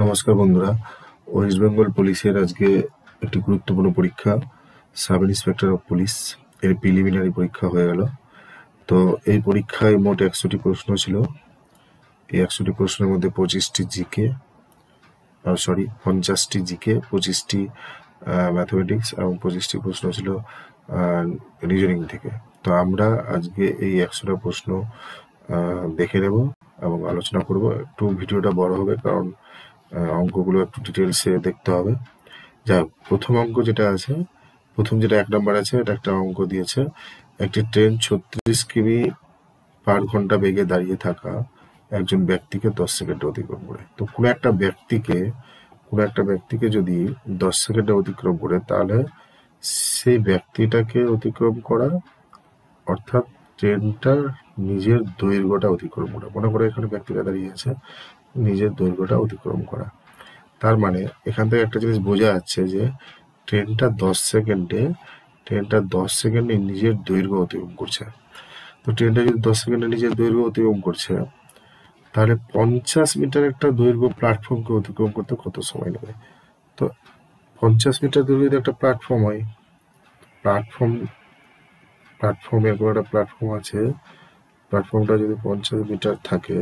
নমস্কার বন্ধুরা, ওয়েস্ট বেঙ্গল পুলিশের আজকে একটি গুরুত্বপূর্ণ পরীক্ষা সাব ইন্সপেক্টর অফ পুলিশ এর প্রিলিমিনারি পরীক্ষা হয়ে গেল। তো এই পরীক্ষায় মোট 100টি প্রশ্ন ছিল। এই 100টি প্রশ্নের মধ্যে 50টি জিকে, 25টি ম্যাথমেটিক্স এবং 25টি প্রশ্ন ছিল রিজনিং থেকে। তো আমরা আজকে এই 100টা প্রশ্ন দেখে নেব এবং আলোচনা করব। একটু ভিডিওটা বড় হবে কারণ অঙ্কগুলো একটু ডিটেলসে দেখতে হবে। যাই প্রথম অঙ্ক যেটা আছে, যেটা 1 নম্বর আছে, এটা একটা অঙ্ক দিয়েছে। একটি ট্রেন 36 কিমি পার ঘন্টা বেগে দাঁড়িয়ে থাকা একজন ব্যক্তিকে 10 সেকেন্ডে অতিক্রম করে। তো কোনো একটা ব্যক্তিকে যদি 10 সেকেন্ডে অতিক্রম করে, তাহলে সেই ব্যক্তিটাকে অতিক্রম করা অর্থাৎ ট্রেনটার নিজের দৈর্ঘ্যটা অতিক্রম করা। মনে করে এখানে ব্যক্তিটা দাঁড়িয়ে আছে, নিজের দৈর্ঘ্যটা অতিক্রম করা। তার মানে এখান থেকে একটা জিনিস বোঝা যাচ্ছে যে ট্রেনটা 10 সেকেন্ডে নিজের দৈর্ঘ্য অতিক্রম করছে। তো ট্রেনটা যদি 10 সেকেন্ডে নিজের দৈর্ঘ্য অতিক্রম করছে, তাহলে 50 মিটার একটা দৈর্ঘ্য প্ল্যাটফর্মকে অতিক্রম করতে কত সময় নেবে? তো 50 মিটার দৈর্ঘ্য যদি একটা প্ল্যাটফর্ম হয়, প্ল্যাটফর্মের কোনো একটা প্ল্যাটফর্ম আছে, প্ল্যাটফর্মটা যদি 50 মিটার থাকে,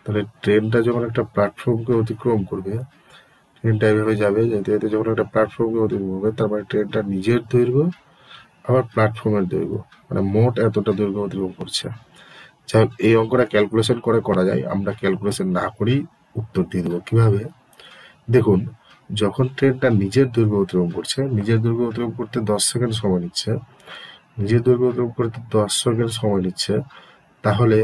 তাহলে ট্রেনটা যখন একটা প্ল্যাটফর্মকে অতিক্রম করবে, ট্রেনটা এভাবে যাবে, যেতে যেতে যখন একটা প্ল্যাটফর্মকে অতিক্রম করবে, তার মানে ট্রেনটা নিজের দৈর্ঘ্য আবার প্ল্যাটফর্মের দৈর্ঘ্য, মানে মোট এতটা দৈর্ঘ্য অতিক্রম করছে। যাই হোক, এই অঙ্কটা ক্যালকুলেশন করা যায়। আমরা ক্যালকুলেশন না করেই উত্তর দিয়ে দেবো। কিভাবে? দেখুন, যখন ট্রেনটা নিজের দৈর্ঘ্য অতিক্রম করছে, নিজের দৈর্ঘ্য অতিক্রম করতে 10 সেকেন্ড সময় নিচ্ছে, তাহলে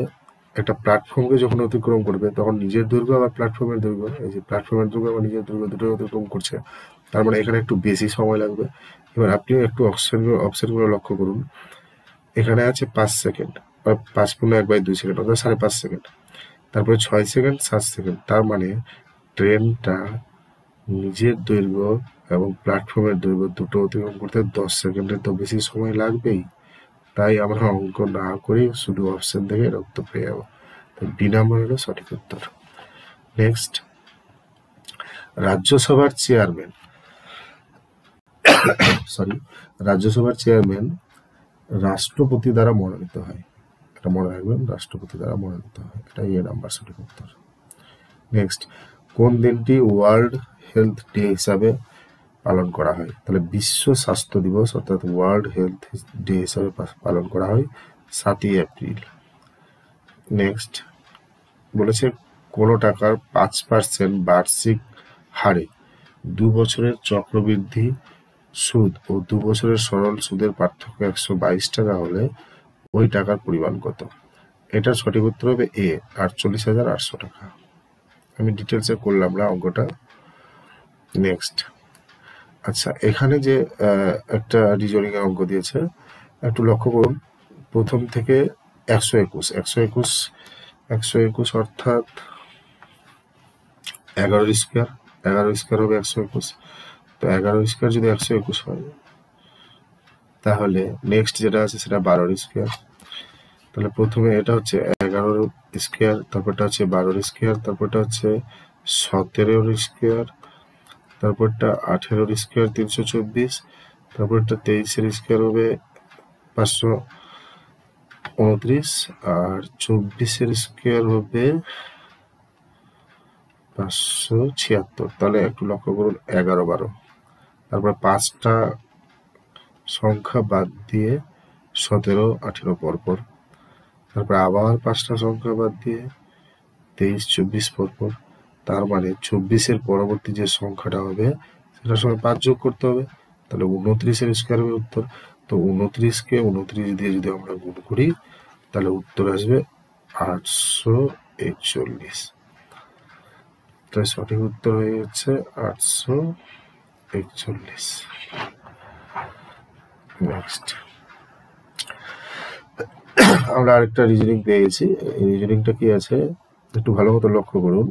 একটা প্ল্যাটফর্মকে যখন অতিক্রম করবে, তখন নিজের দৈর্ঘ্য আবার প্ল্যাটফর্মের দৈর্ঘ্য, এই যে প্ল্যাটফর্মের দৈর্ঘ্য আবার নিজের দৈর্ঘ্য দুটো অতিক্রম করছে, তার মানে এখানে একটু বেশি সময় লাগবে। এবার আপনিও একটু অপশনগুলো লক্ষ্য করুন। এখানে আছে 5 সেকেন্ড, 5 × 1/2 সেকেন্ড, অর্থাৎ 5.5 সেকেন্ড, তারপরে 6 সেকেন্ড, 7 সেকেন্ড। তার মানে ট্রেনটা নিজের দৈর্ঘ্য এবং প্ল্যাটফর্মের দৈর্ঘ্য দুটো অতিক্রম করতে 10 সেকেন্ডের তো বেশি সময় লাগবেই। তাই আমরা অঙ্ক না করে শুধু অপশন থেকে এর উত্তর পেয়ে যাবো। তো বি নাম্বার হলো সঠিক উত্তর। নেক্সট, রাজ্যসভার চেয়ারম্যান রাষ্ট্রপতি দ্বারা মনোনীত হয়। এটা মনে রাখবেন, রাষ্ট্রপতি দ্বারা মনোনীত হয়। এটা এ নাম্বার সঠিক উত্তর। নেক্সট, কোন দিনটি ওয়ার্ল্ড হেলথ ডে হিসাবে পালন করা হয়? তাহলে বিশ্ব স্বাস্থ্য দিবস অর্থাৎ ওয়ার্ল্ড হেলথ ডে হিসাবে পালন করা হয় 7ই এপ্রিল। নেক্সট বলেছে, কোনো টাকার 5% বার্ষিক হারে 2 বছরের চক্রবৃদ্ধি সুদ ও 2 বছরের সরল সুদের পার্থক্য 122 টাকা হলে ওই টাকার পরিমাণ কত? এটার সঠিক উত্তর হবে এ, 48,800 টাকা। আমি ডিটেলসে করলাম না অঙ্কটা। নেক্সট, আচ্ছা, এখানে যে একটা রিজনিং এর অঙ্ক দিয়েছে, একটু লক্ষ্য করুন। প্রথম থেকে 121 অর্থাৎ 11 স্কয়ার হবে 121। তো 11 স্কয়ার যদি 121 হয়, তাহলে নেক্সট যেটা আছে সেটা 12 স্কয়ার। তাহলে প্রথমে এটা হচ্ছে 11 স্কয়ার, তারপরটা হচ্ছে 12 স্কয়ার, তারপরটা হচ্ছে 17 স্কয়ার, তারপরটা 18 স্কয়ার 324, তারপরটা 23 স্কয়ার হবে 529, আর 24 স্কয়ার হবে 576। তাহলে একটু লক্ষ্য করুন, 11, 12, তারপর 5টা সংখ্যা বাদ দিয়ে 17, 18 পরপর, তারপর আবার 5টা সংখ্যা বাদ দিয়ে 23, 24 পরপর। তার মানে 24-এর পরবর্তী যে সংখ্যাটা হবে সেটার সঙ্গে 5 যোগ করতে হবে, তাহলে 29 স্কয়ার হবে উত্তর। তো 29কে 29 দিয়ে যদি আমরা গুণ করি, তাহলে উত্তর আসবে 841। তাই সঠিক উত্তর হয়ে যাচ্ছে 841। নেক্সট, আমরা আরেকটা রিজনিং পেয়ে গেছি। এই রিজনিংটা কি আছে একটু ভালো মতো লক্ষ্য করুন।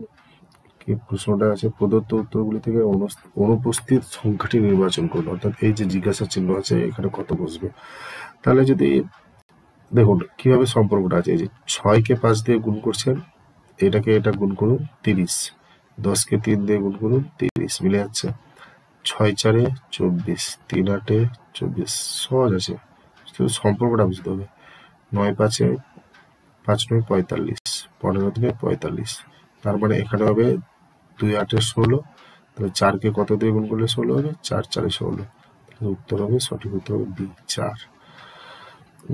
কি প্রশ্নটা আছে, প্রদত্ত উত্তরগুলি থেকে অনুপস্থিত সংখ্যাটি নির্বাচন করুন। অর্থাৎ এই যে জিজ্ঞাসা চিহ্ন আছে, এখানে কত বসবে? তাহলে যদি দেখুন কিভাবে সম্পর্কটা আছে, এই যে 6কে 5 দিয়ে গুণ করছেন, এটা গুণ করুন 30, 10কে 3 দিয়ে গুণ করুন, 30 মিলে যাচ্ছে। 6 4 24, 3 8 24, সহজ আছে, শুধু সম্পর্কটা বুঝতে হবে। 9 5 5 9 45, 15 3 45, তার মানে এখানে হবে 2 8 16, তাহলে 4কে কত দিয়ে গুণ করলে 16 হবে, 4 4 16, তাহলে উত্তর হবে, সঠিক উত্তর হবে বি 4।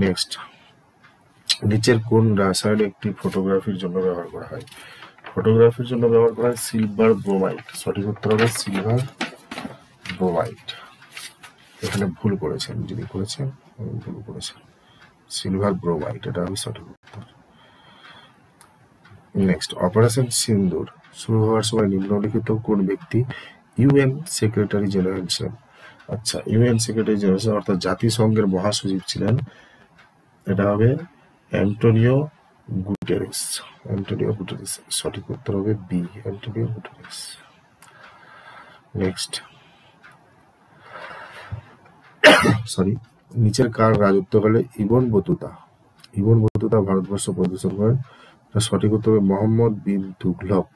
নেক্সট, নিচের কোন রাসায়নিক একটি ফটোগ্রাফির জন্য ব্যবহার করা হয়? ফটোগ্রাফির জন্য ব্যবহার করা হয় সিলভার ব্রোমাইড, সঠিক উত্তর হবে সিলভার ব্রোমাইড। এখানে ভুল করেছেন, যিনি করেছেন ভুল করেছেন, সিলভার ব্রোমাইড, এটা হবে সঠিক উত্তর। নেক্সট, অপারেশন সিন্দুর শুরু হওয়ার সময় নিম্নলিখিত কোন ব্যক্তি ইউএন সেক্রেটারি জেনারেল ছিলেন? আচ্ছা, ইউএন সেক্রেটারি জেনারেল অর্থাৎ জাতিসংঘের মহাসচিব ছিলেন, এটা হবে অ্যান্টোনিও গুটেরেস। অ্যান্টোনিও গুটেরেস, সঠিক উত্তর হবে B, Antonio Guterres. Next, sorry, নিচের কার রাজত্বকালে ইবন বতুতা ভারতবর্ষ প্রদর্শন করেন? সঠিক উত্তর হবে মোহাম্মদ বিন তুগলক।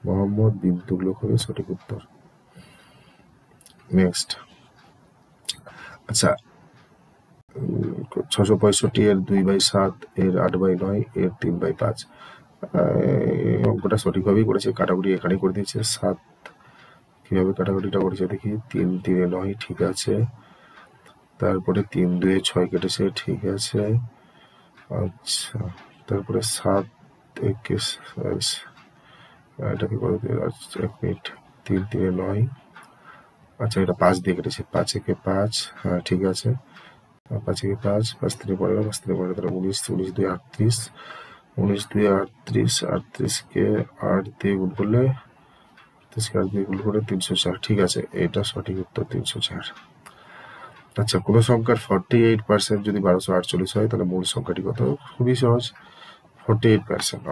মোহাম্মদ বিন তুগলক হবে সঠিক উত্তর। নেক্সট, আচ্ছা, 665 এর 2/7, এর 8/9, এর 3/5, অঙ্কটা সঠিকভাবেই করেছে, কাটাকুটি এখানেই করে দিয়েছে। 7 কিভাবে কাটাকুটিটা করেছে দেখি, 3 3 9, ঠিক আছে, তারপরে 3 2 6 কেটেছে, ঠিক আছে, আচ্ছা, তারপরে 7 1 এটাকে করে দিয়ে, আচ্ছা 1 মিনিট, 3 3 9, আচ্ছা এটা 5 দিয়ে কেটেছে, 5 1 5, হ্যাঁ ঠিক আছে, 5 1 5, 5 3 15, 5 3 15, তাহলে 19 19 2 38, 19 2 38, 38কে 8 দিয়ে গুণ করলে, 38কে 8 দিয়ে গুণ করে 304, ঠিক আছে, এটা সঠিক উত্তর 304। আচ্ছা, কোনো সংখ্যার 48% যদি 1248 হয় তাহলে মূল সংখ্যাটি কত? খুবই সহজ, 48%,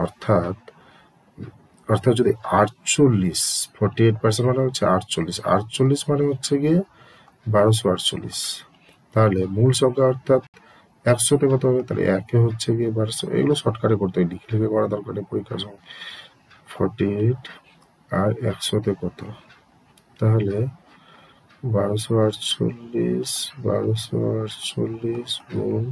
অর্থাৎ যদি 48% মানে হচ্ছে 48 মানে হচ্ছে গিয়ে 1248, তাহলে মূল সংখ্যা অর্থাৎ 100তে কত হবে? তাহলে 1 হচ্ছে গিয়ে 1200, এগুলো শর্টকাটে করতে হয়, লিখে করা দরকার নেই পরীক্ষার সময়। 48 আর 100তে কত? তাহলে 1248 গুণ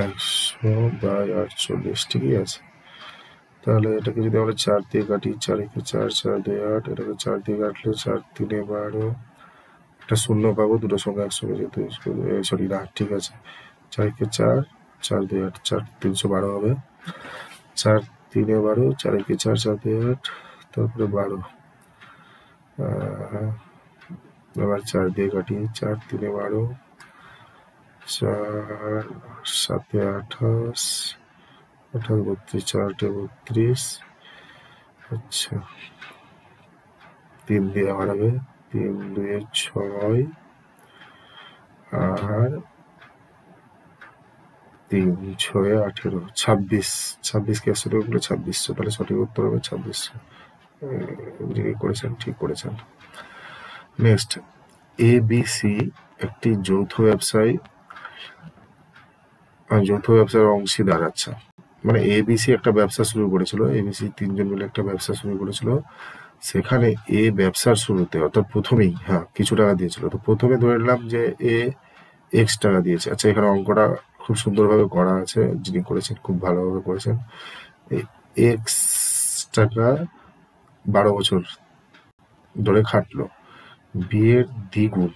100/48, ঠিকই আছে। তাহলে এটাকে যদি আমরা 4 দিয়ে কাটি, 4 1 4, 4 2 8, এটাকে 4 দিয়ে কাটলে 4 3 12, একটা শূন্য পাবো, দুটো সংখ্যা একসঙ্গে যেহেতু, সরি না, ঠিক আছে, 4 1 4, 4 2 8, 4 312 হবে, 4 3 12, 4 1 4, 4 2 8, তারপরে 12, আবার 4 দিয়ে কাটি, 4 3 12, 4 7 28, 28 32, 4 32, আচ্ছা 3 দিয়ে আবার হবে, 3 2 6, আর 3 6 18, 26কে 100 দিয়ে করলে 2600, তাহলে সঠিক উত্তর হবে 2600। যিনি করেছেন ঠিক করেছেন। নেক্সট, ABC একটি যৌথ ব্যবসায় অংশীদার। আচ্ছা, মানে ABC একটা ব্যবসা শুরু করেছিল, ABC 3 জন মিলে একটা ব্যবসা শুরু করেছিল, সেখানে এ ব্যবসার শুরুতে অর্থাৎ প্রথমেই কিছু টাকা দিয়েছিল, তো প্রথমে ধরে নিলাম যে এ X টাকা দিয়েছে। আচ্ছা, এখানে অঙ্কটা খুব সুন্দরভাবে করা আছে, যিনি করেছেন খুব ভালোভাবে করেছেন। X টাকা 12 বছর ধরে খাটলো, বি এর দ্বিগুণ,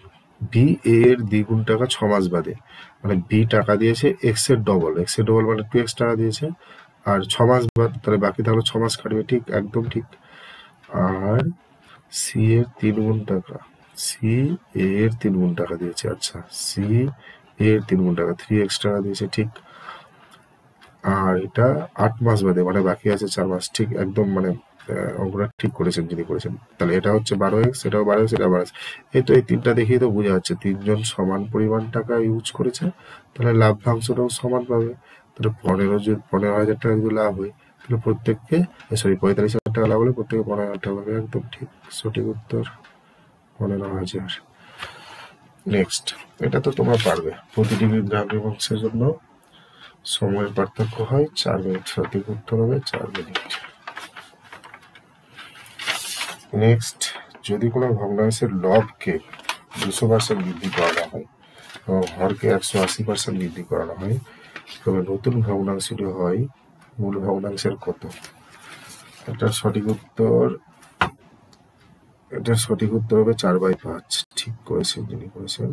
বি এর দ্বিগুণ টাকা 6 মাস বাদে, মানে বি টাকা দিয়েছে এক্স এর ডবল মানে 2x টাকা দিয়েছে, আর 6 মাস বাদ, তাহলে বাকি তাহলে 6 মাস খাটবে, ঠিক, একদম ঠিক। আর সি এর 3 গুণ টাকা, সি এর 3 গুণ টাকা দিয়েছে, আচ্ছা সি এর 3 গুণ টাকা 3x টাকা দিয়েছে, ঠিক। আর এটা 8 মাস বাদে, মানে বাকি আছে 4 মাস, ঠিক, একদম মানে অঙ্কটা ঠিক করেছেন যিনি করেছেন। তাহলে এটা হচ্ছে 12x, এটাও 12x, এটা 12x, এই তো এই তিনটা দেখেই তো বোঝা যাচ্ছে 3 জন সমান পরিমাণ টাকা ইউজ করেছে, তাহলে লাভ্যাংশটাও সমান পাবে। তাহলে 15,000 টাকা যদি লাভ হয়, তাহলে প্রত্যেককে 45,000 টাকা লাভ হলে প্রত্যেকে 15,000 টাকা পাবে, একদম ঠিক, সঠিক উত্তর 15,000। নেক্সট, এটা তো তোমরা পারবে, প্রতিটি দ্রাঘিমাংশের অংশের জন্য সময়ের পার্থক্য হয় 4 মিনিট, সঠিক উত্তর হবে 4 মিনিট। নেক্সট, যদি কোনো ভগ্নাংশের লবকে 200% বৃদ্ধি করানো হয় এবং হরকে 180% বৃদ্ধি করানো হয়, তবে নতুন ভগ্নাংশটি হয় মূল ভগ্নাংশের কত? এটার সঠিক উত্তর হবে 4/5। ঠিক করেছেন যিনি করেছেন।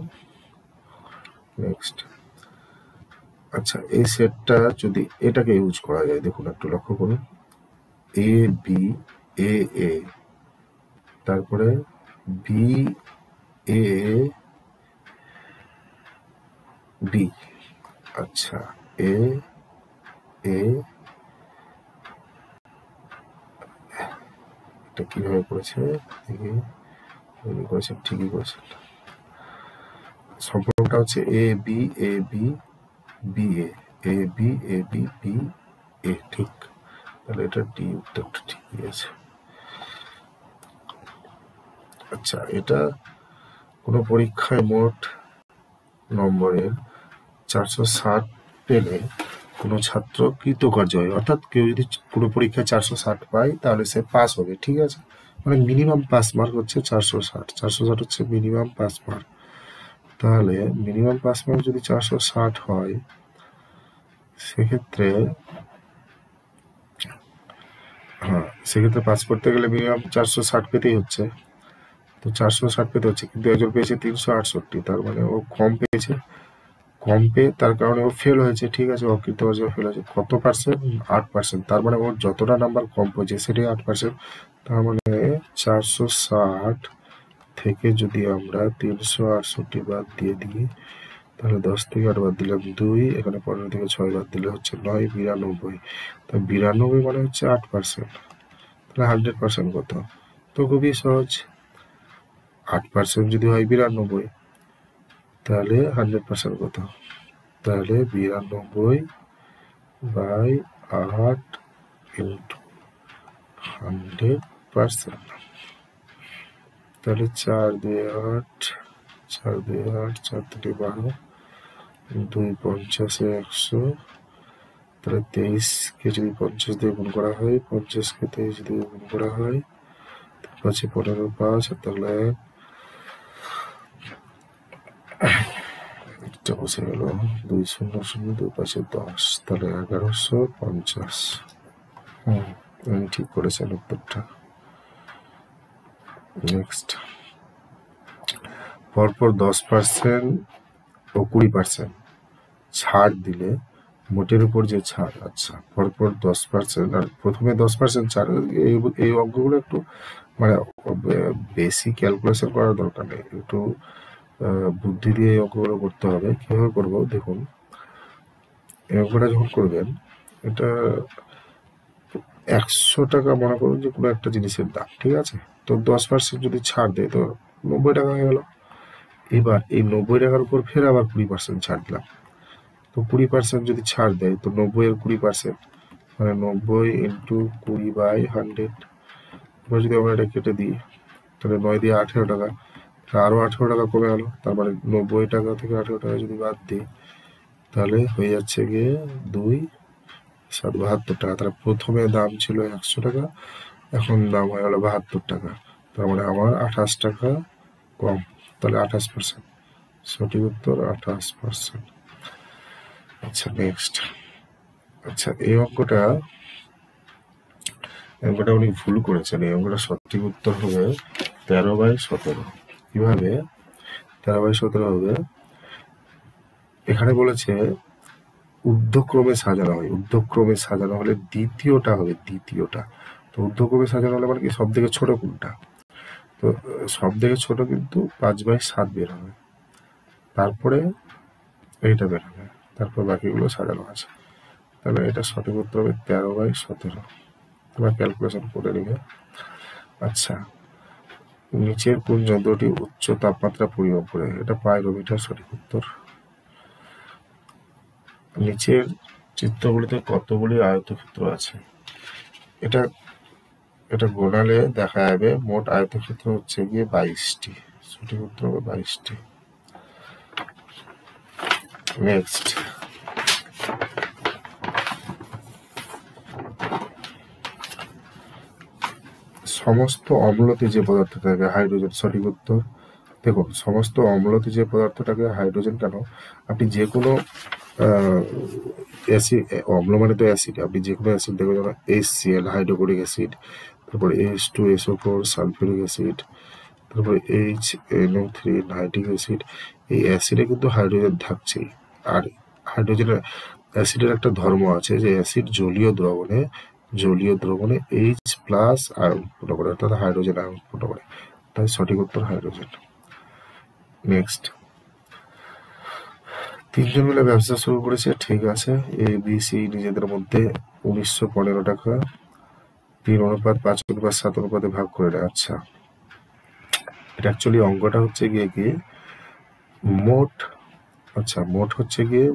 নেক্সট, আচ্ছা, এই সেটটা যদি এটাকে ইউজ করা যায়, দেখুন একটু লক্ষ্য করুন, এ বি এ এ, তারপরে বি এ বি, আচ্ছা এ এ, এটা কিভাবে করেছে করেছেন, ঠিকই করেছেন। সম্পর্কটা হচ্ছে A B A B B A B A B B A, ঠিক। তাহলে এটা ডি উত্তরটা ঠিকই আছে। আচ্ছা, এটা কোনো পরীক্ষায় মোট নম্বরের 460 পেলে কোনো ছাত্র কৃতকার্য হয়, অর্থাৎ কেউ যদি কোনো পরীক্ষায় 460 পায় তাহলে সে পাস হবে, ঠিক আছে। মানে মিনিমাম পাস মার্ক হচ্ছে 460, 460 হচ্ছে মিনিমাম পাস মার্ক। তাহলে মিনিমাম পাস মার্ক যদি 460 হয়, সেক্ষেত্রে পাস করতে গেলে মিনিমাম 460 পেতেই হচ্ছে। তো 460 পেতে হচ্ছে, কিন্তু একজন পেয়েছে 368, তার মানে ও কম পেয়েছে। কম পেয়ে তার কারণে ও ফেল হয়েছে, ঠিক আছে, অকৃতকার্য ফেল হয়েছে। কত পার্সেন্ট? 8%। তার মানে ওর যতটা নাম্বার কম পেয়েছে সেটাই 8%। তার মানে 460 থেকে যদি আমরা 368 বাদ দিয়ে দিই, তাহলে 10 থেকে 8 বাদ দিলাম 2, এখানে 15 থেকে 6 বাদ দিলে হচ্ছে 9, 92। তো 92 মানে হচ্ছে 8%। তাহলে 100% কত? তো খুবই সহজ, 8% যদি হয় 92, তাহলে 100% কত? তাহলে 92/8 ইন্টু 100%। তাহলে 4 2 8, 4 2 8, 4 3 12, 2 50 100। তাহলে 23কে যদি 50 দিয়ে গুণ করা হয়, 50কে 23 দিয়ে গুণ করা হয়, পাচ্ছে 15 5, তাহলে এটা বসে গেল 2 0 0, 2 পাশে 10, তাহলে 1150। আমি ঠিক করেছেন উত্তরটা। নেক্সট, পরপর 10% ও 20% ছাড় দিলে মোটের উপর যে ছাড়, আচ্ছা পরপর 10% আর প্রথমে 10% ছাড়, এই অঙ্কগুলো একটু মানে বেশি ক্যালকুলেশন করার দরকার নেই, একটু বুদ্ধি দিয়ে এই অঙ্কগুলো করতে হবে। কিভাবে করবো দেখুন, এই অঙ্কটা যখন করবেন, এটা 100 টাকা মনে করুন যে কোনো একটা জিনিসের দাম, ঠিক আছে। তো 10% যদি ছাড় দেয় তো 90 টাকা হয়ে গেল। এবার এই 90 টাকার উপর ফের আবার 20% ছাড় দিলাম, তো 20% যদি ছাড় দেয় তো 90 এর 20%, মানে 90 ইন্টু 20/100। এবার যদি আমরা এটা কেটে দিই, তাহলে 9 দিয়ে 18 টাকা, আরো 18 টাকা কমে গেল। তার মানে 90 টাকা থেকে 18 টাকা যদি বাদ দিই, তাহলে হয়ে যাচ্ছে গিয়ে 2 7 72 টাকা। তাহলে প্রথমে দাম ছিল 100 টাকা, এখন দাম হয়ে গেল 72 টাকা। তার মানে আমার 28 টাকা কম, তাহলে 28%। সঠিক উত্তর 28%। আচ্ছা নেক্সট, আচ্ছা এই অঙ্কটা উনি ভুল করেছেন। এই অঙ্কটা সঠিক উত্তর হবে 13/17। কিভাবে 13/17 হবে? এখানে বলেছে ঊর্ধ্বক্রমে সাজানো হয়, ঊর্ধ্বক্রমে সাজানো হলে দ্বিতীয়টা হবে, দ্বিতীয়টা। তো ঊর্ধ্বক্রমে সাজানো হলে মানে কি, সব থেকে ছোট কোনটা? তো সব থেকে ছোট কিন্তু 5/7 বের হবে, তারপরে এইটা বের হবে, তারপর বাকিগুলো সাজানো আছে। তাহলে এটা সঠিক উত্তর হবে 13/17। তোমরা ক্যালকুলেশন করে নেবে। আচ্ছা, নিচের কোন যন্ত্রটি উচ্চ তাপমাত্রা পরিমাপ করে? এটা পাইরোমিটার, সঠিক উত্তর। নিচের চিত্রগুলিতে কতগুলি আয়তক্ষেত্র আছে? এটা গোনালে দেখা যাবে মোট আয়তক্ষেত্র হচ্ছে গিয়ে 22টি। সঠিক উত্তর হবে 22টি। নেক্সট, সমস্ত অম্লতে যে পদার্থ থাকে হাইড্রোজেন, সঠিক উত্তর। দেখুন সমস্ত অম্লতে যে পদার্থটাকে হাইড্রোজেন কেন, আপনি যে কোনো অ্যাসিড, অম্ল মানে তো অ্যাসিড, আপনি যে কোনো অ্যাসিড দেখবেন যেমন HCl হাইড্রোক্লোরিক অ্যাসিড, তারপরে H2SO4 সালফিউরিক অ্যাসিড, তারপরে HNO3 নাইট্রিক অ্যাসিড, এই অ্যাসিডে কিন্তু হাইড্রোজেন থাকছেই। আর হাইড্রোজেনের অ্যাসিডের একটা ধর্ম আছে যে অ্যাসিড জলীয় দ্রবণে H+ আয়ন উৎপন্ন করে, অর্থাৎ হাইড্রোজেন আয়ন উৎপন্ন করে, তাই সঠিক উত্তর হাইড্রোজেন। নেক্সট, তিনজন মিলে ব্যবসা শুরু করেছে, ঠিক আছে। ABC নিজেদের মধ্যে 1915 টাকা 3:5:7 অনুপাতে ভাগ করে নেয়। আচ্ছা, এটা অ্যাকচুয়ালি অঙ্কটা হচ্ছে গিয়ে কি মোট, আচ্ছা মোট হচ্ছে গিয়ে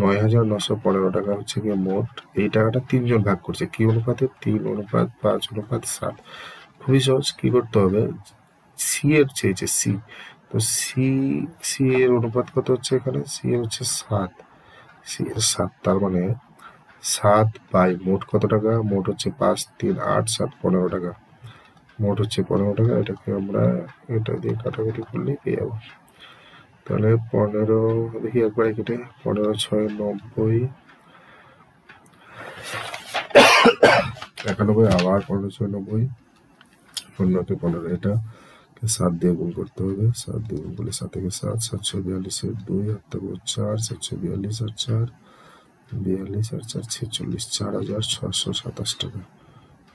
9,915 টাকা হচ্ছে গিয়ে মোট। এই টাকাটা তিনজন ভাগ করছে, কি অনুপাতে? 3:5:7। খুবই সহজ, কি করতে হবে, সি এর চেয়েছে সি, তো সি এর অনুপাত কত হচ্ছে এখানে? সি এর হচ্ছে 7, সি এর 7, তার মানে 7 বাই মোট কত টাকা? মোট হচ্ছে 5, 3, 8, 7, 15 টাকা। মোট হচ্ছে 15 টাকা। এটাকে আমরা এটা দিয়ে কাটাকাটি করলেই পেয়ে যাবো। তাহলে 15, দেখি একবারে কেটে, 15 6 90, 91, আবার 15 6 90, 15 15, এটা 7 দিয়ে গুণ করতে হবে। 7 দিয়ে গুণ করলে 7 থেকে 7, 742 2, 4, 742 আর 4 42 আর 4 46, 4,627 টাকা।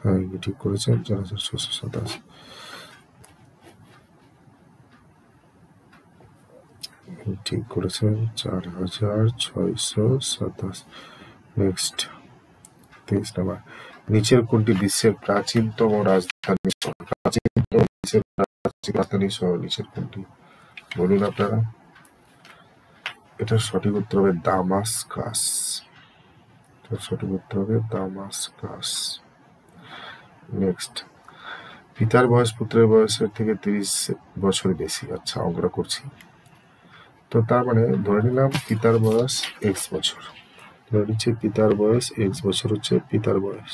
হ্যাঁ, ঠিক করেছেন, 4,627। ঠিক করেছেন, 4,627। নেক্সট, 23 নাম্বার, নিচের কোনটি বিশ্বের প্রাচীনতম রাজধানী শহর? প্রাচীনতম বিশ্বের রাজধানী শহর নিচের কোনটি বলুন আপনারা? এটার সঠিক উত্তর হবে দামাস্কাস। এটার সঠিক উত্তর হবে দামাস্কাস। নেক্সট, পিতার বয়স পুত্রের বয়সের থেকে 30 বছর বেশি। আচ্ছা, অঙ্কটা করছি। তো তার মানে ধরে নিলাম পিতার বয়স x বছর, ধরে নিচ্ছি পিতার বয়স x বছর হচ্ছে পিতার বয়স,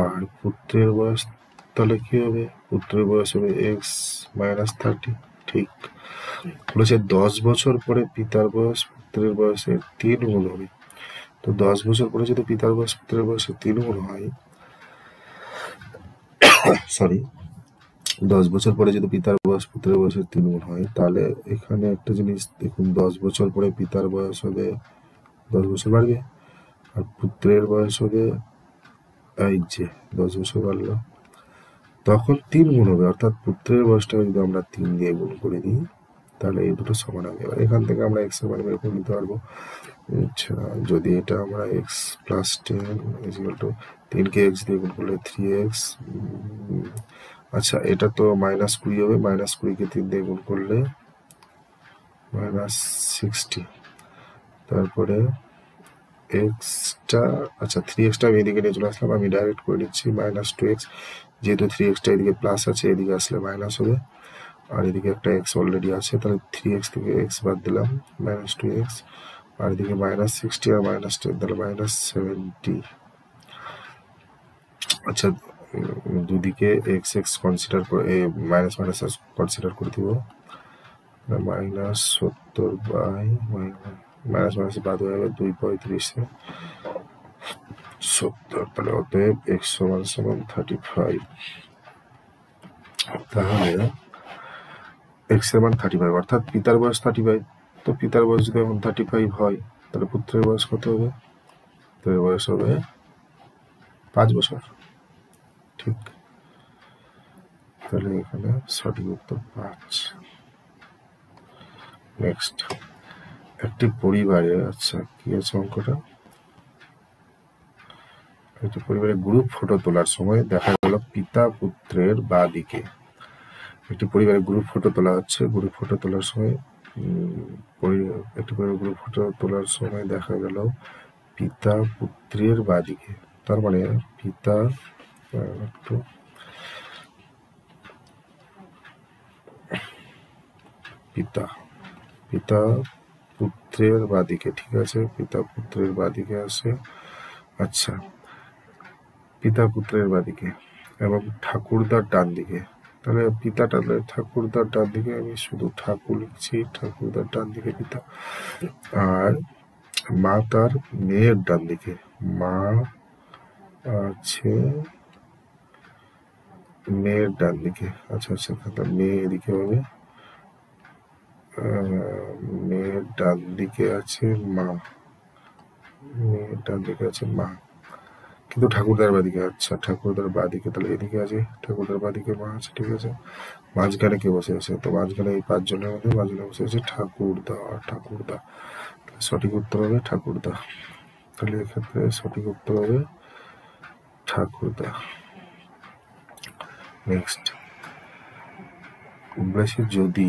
আর পুত্রের বয়স তাহলে কি হবে? পুত্রের বয়স হবে x - 30। ঠিক বলেছে 10 বছর পরে পিতার বয়স পুত্রের বয়সের 3 গুণ হবে। তো 10 বছর পরে যদি পিতার বয়স পুত্রের বয়সের 3 গুণ হয়, 10 বছর পরে যদি পিতার বয়স পুত্রের বয়সের 3 গুণ হয়, তাহলে এখানে একটা জিনিস দেখুন, 10 বছর পরে পিতার বয়স হবে 10 বছর বাড়বে, আর পুত্রের বয়স হবে এই যে 10 বছর বাড়লো, তখন 3 গুণ হবে, অর্থাৎ পুত্রের বয়সটাকে যদি আমরা 3 দিয়ে গুণ করে দিই তাহলে এই দুটো সমান হবে। এবার এখান থেকে আমরা x এর মান বের করে নিতে পারবো। আচ্ছা, যদি এটা আমরা x + 10 = 3 কে x দিয়ে গুণ করলে 3x, আচ্ছা এটা তো -20 হবে, -20 কে 3 দিয়ে গুণ করলে -60, তারপরে এক্সটা, আচ্ছা 3xটা আমি এদিকে নিয়ে চলে আসলাম, আমি ডাইরেক্ট করে নিচ্ছি -2x, যেহেতু 3xটা এদিকে প্লাস আছে, এদিকে আসলে মাইনাস হবে, আর এদিকে একটা x অলরেডি আছে, তাহলে 3x থেকে x বাদ দিলাম, -2x, আর এদিকে -60 আর -10, তাহলে -70। আচ্ছা, দুদিকে x কনসিডার করে মাইনাস কনসিডার করে দিব, -70 বাই মাইনাস বাদ হয়ে যাবে 2 35 70, তাহলে অতএব x = 35। তাহলে x এর মান 35, অর্থাৎ পিতার বয়স 35। তো পিতার বয়স যদি এখন 35 হয়, তাহলে পুত্রের বয়স কত হবে? পুত্রের বয়স হবে 5 বছর। ঠিক, তাহলে এখানে সঠিক উত্তর 5। নেক্সট, একটি পরিবারে, আচ্ছা কি আছে অঙ্কটা, একটি পরিবারে গ্রুপ ফটো তোলার সময় দেখা গেল পিতা পুত্রের বাঁ দিকে। একটি পরিবারে গ্রুপ ফটো তোলা হচ্ছে, গ্রুপ ফটো তোলার সময় একটি পরিবারে গ্রুপ ফটো তোলার সময় দেখা গেল পিতা পুত্রের বাঁ দিকে, তার মানে পিতা পিতা পিতা পুত্রের বাঁ দিকে, ঠিক আছে, পিতা পুত্রের বাঁ দিকে আছে। আচ্ছা, পিতা পুত্রের বাদিকে এবং ঠাকুরদার ডান দিকে। তাহলে পিতা ঠাকুরদার ডান দিকে আমি শুধু ঠাকুর লিখছি, ঠাকুরদার ডান দিকে পিতা। আর মা তার মেয়ের ডান দিকে, মা আছে মেয়ের ডান দিকে। আচ্ছা আচ্ছা, মেয়ে এদিকে হবে, মেয়ের ডান দিকে আছে মা, মেয়ের ডান দিকে আছে মা, কিন্তু ঠাকুরদার বাদিকে। আচ্ছা, ঠাকুরদার বাদিকে, তাহলে এদিকে আছে ঠাকুরদার বাদিকে মা আছে, ঠিক আছে। মাঝখানে কে বসে আছে? তো মাঝখানে এই 5 জনের মধ্যে মাঝখানে বসে আছে ঠাকুরদা। ঠাকুরদা, সঠিক উত্তর হবে ঠাকুরদা। তাহলে এক্ষেত্রে সঠিক উত্তর হবে ঠাকুরদা। নেক্সট বলেছে, যদি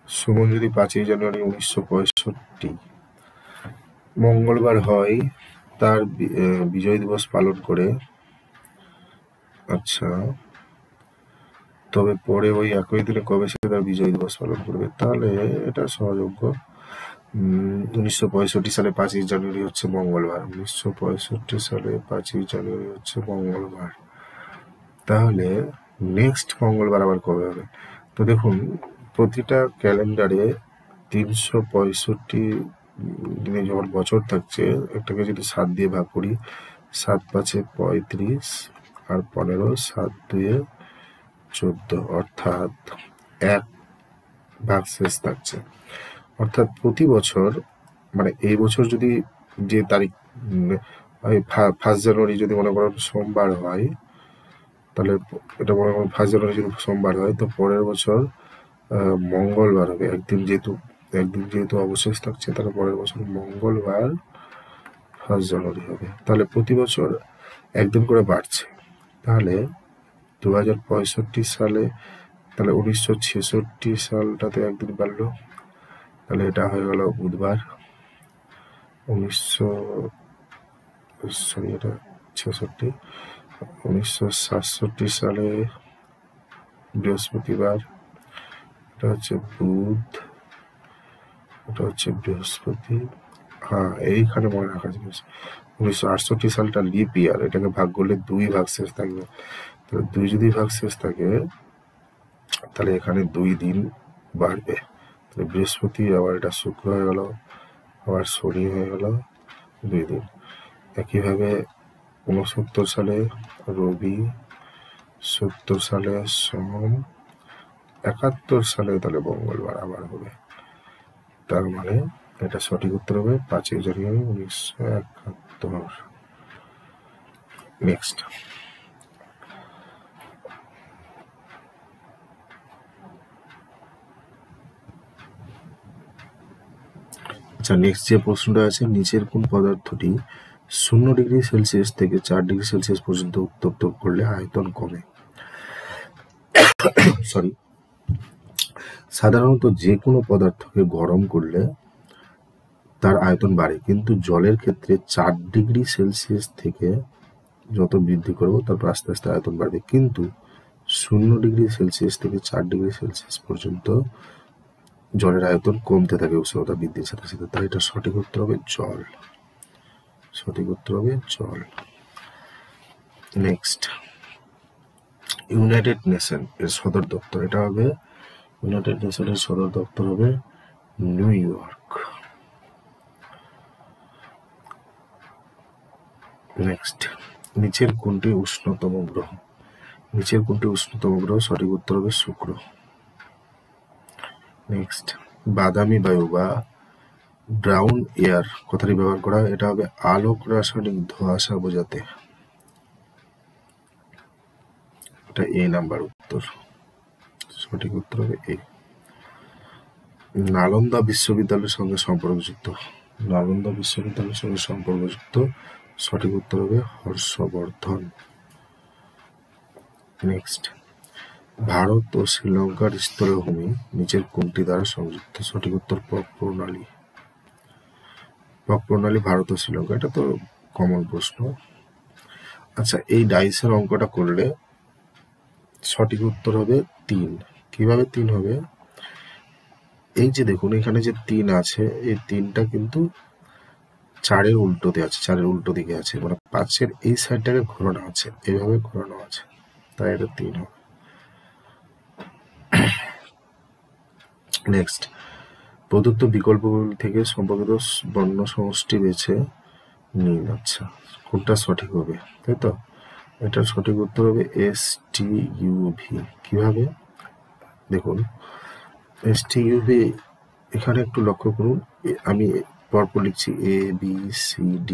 সুমন যদি 5ই জানুয়ারি 1965 মঙ্গলবার হয়, তার বিজয় দিবস পালন করে, আচ্ছা, তবে পরে ওই একই দিনে কবে সে তার বিজয় দিবস পালন করবে? তাহলে এটা সহযোগ্য। 1965 সালে 5ই জানুয়ারি হচ্ছে মঙ্গলবার। 1965 সালে 5ই জানুয়ারি হচ্ছে মঙ্গলবার। তাহলে নেক্সট মঙ্গলবার আবার কবে হবে? তো দেখুন, প্রতিটা ক্যালেন্ডারে 365 দিনে যখন বছর থাকছে, একটাকে যদি 7 দিয়ে ভাগ করি, 7 5 35 আর 15, 7 2 14, অর্থাৎ 1 ভাগ শেষ থাকছে। অর্থাৎ প্রতি বছর, মানে এই বছর যদি যে তারিখ 1 জানুয়ারি যদি মনে করেন সোমবার হয়, তাহলে এটা মনে করেন 1 জানুয়ারি যদি সোমবার হয়, তো পরের বছর মঙ্গলবার হবে। একদিন যেহেতু অবশেষ থাকছে, তাহলে পরের বছর মঙ্গলবার 1 জানুয়ারি হবে। তাহলে প্রতি বছর একদিন করে বাড়ছে। তাহলে 2065 সালে, তাহলে 1966 সালটাতে একদিন বাড়লো, তাহলে এটা হয়ে গেল বুধবার। 1967 সালে বৃহস্পতিবার, এটা হচ্ছে বুধ, এটা হচ্ছে বৃহস্পতি। হ্যাঁ, এইখানে মনে রাখা জিনিস, 1968 সালটা লিপ ইয়ার, এটাকে ভাগ করলে 2 ভাগ শেষ থাকবে। তাহলে 2 যদি ভাগ শেষ থাকে, তাহলে এখানে 2 দিন বাড়বে। তাহলে বৃহস্পতি, আবার এটা শুক্র হয়ে গেল, আবার শনি হয়ে গেল, 2 দিন। একইভাবে 69 সালে রবি, 70 সালে সোম, 71 সালে তাহলে মঙ্গলবার আবার হবে। তার মানে এটা সঠিক উত্তর হবে 5ই জানুয়ারি 1971। নেক্সট, আচ্ছা, নেক্সট যে প্রশ্নটা আছে, নিচের কোন পদার্থটি 0 ডিগ্রি সেলসিয়াস থেকে 4 ডিগ্রি সেলসিয়াস পর্যন্ত উত্তপ্ত করলে আয়তন কমে? সরি, সাধারণত যে কোনো পদার্থকে গরম করলে তার আয়তন বাড়ে, কিন্তু জলের ক্ষেত্রে 4 ডিগ্রি সেলসিয়াস থেকে যত বৃদ্ধি করবো, তারপর আস্তে আস্তে আয়তন বাড়বে। কিন্তু 0 ডিগ্রি সেলসিয়াস থেকে 4 ডিগ্রি সেলসিয়াস পর্যন্ত জলের আয়তন কমতে থাকে উষ্ণতা বৃদ্ধির সাথে সাথে। তাই এটা সঠিক উত্তর হবে জল। সঠিক উত্তর হবে জল। নেক্সট, ইউনাইটেড নেশন এর সদর দপ্তর, এটা হবে ইউনাইটেড নেশনের সদর দপ্তর হবে নিউ ইয়র্ক। নেক্সট, নিচের কোনটি উষ্ণতম গ্রহ? নিচের কোনটি উষ্ণতম গ্রহ? সঠিক উত্তর হবে শুক্র। নেক্সট, বাদামি বায়ু বা ব্রাউন এয়ার কথাটি ব্যবহার করা হয়, এটা হবে আলোক রাসায়নিক ধোঁয়াশা বোঝাতে। এটা এ নাম্বার উত্তর। সঠিক উত্তর হবে এ। নালন্দা বিশ্ববিদ্যালয়ের সঙ্গে সম্পর্কযুক্ত, নালন্দা বিশ্ববিদ্যালয়ের সঙ্গে সম্পর্কযুক্ত, সঠিক উত্তর হবে হর্ষবর্ধন। নেক্সট, ভারত ও শ্রীলঙ্কার স্থলভূমি নিচের কোনটি দ্বারা সংযুক্ত? সঠিক উত্তর পক প্রণালী। পক প্রণালী ভারত ও শ্রীলঙ্কা, এটা তো কমন প্রশ্ন। আচ্ছা, এই ডাইসের অঙ্কটা করলে সঠিক উত্তর হবে 3। কিভাবে 3 হবে? এই যে দেখুন, এখানে যে 3 আছে, এই 3টা কিন্তু 4-এর উল্টোতে আছে, 4-এর উল্টো দিকে আছে, মানে 5-এর এই সাইডটাকে ঘোরানো আছে, এইভাবে ঘোরানো আছে, তাই এটা 3 হবে। নেক্সট, প্রদত্ত বিকল্পগুলি থেকে সম্পর্কিত বর্ণ সমষ্টি বেছে নিন। আচ্ছা, কোনটা সঠিক হবে, তাই তো? এটার সঠিক উত্তর হবে STUV। কিভাবে দেখুন, STUV এখানে একটু লক্ষ্য করুন, আমি পরপর লিখছি ABCD,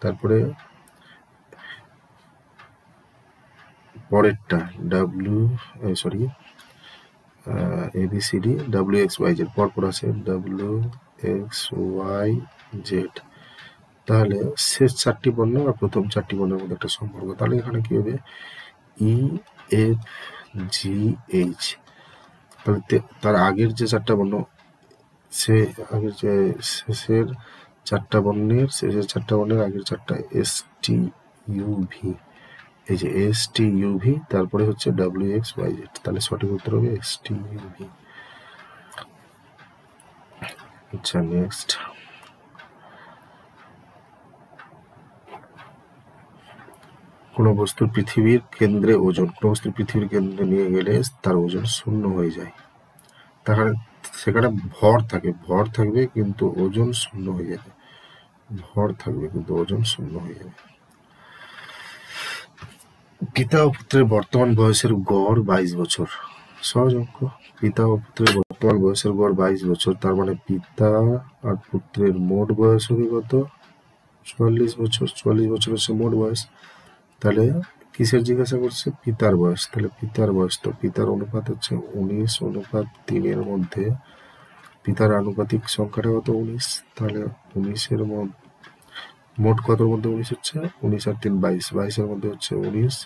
তারপরে পরেরটা ABCD WXYZ, পরপর আছে WXYZ। তাহলে শেষ 4টি বর্ণ আর প্রথম 4টি বর্ণের মধ্যে একটা সম্পর্ক, তাহলে এখানে কি হবে EFGH। তাহলে তার আগের যে 4টা বর্ণ, সে আগের যে শেষের 4টা বর্ণের আগের 4টা STUV, এই যে STUV, তারপরে হচ্ছে WXYZ, তাহলে সঠিক উত্তর হবে STUV। আচ্ছা, নেক্সট, কোনো বস্তুর পৃথিবীর কেন্দ্রে নিয়ে গেলে তার ওজন 0 হয়ে যায়, তাহলে সেখানে ভর থাকবে কিন্তু ওজন 0 হয়ে যাবে, পিতা ও পুত্রের বর্তমান বয়সের গড় 22 বছর। সহজ অঙ্ক। পিতা ও পুত্রের বর্তমান বয়সের গড় 22 বছর, তার মানে পিতা আর পুত্রের মোট বয়স হবে কত? 44 বছর। 44 বছর হচ্ছে মোট বয়স। তাহলে কিসের জিজ্ঞাসা করছে? পিতার বয়স। তাহলে পিতার বয়স, তো পিতার অনুপাত হচ্ছে 19:3 মধ্যে পিতার আনুপাতিক সংখ্যাটা কত? 19। তাহলে 19-এর মোট কতর মধ্যে 19 হচ্ছে? 19 আর 3 22, 22-এর মধ্যে হচ্ছে 19,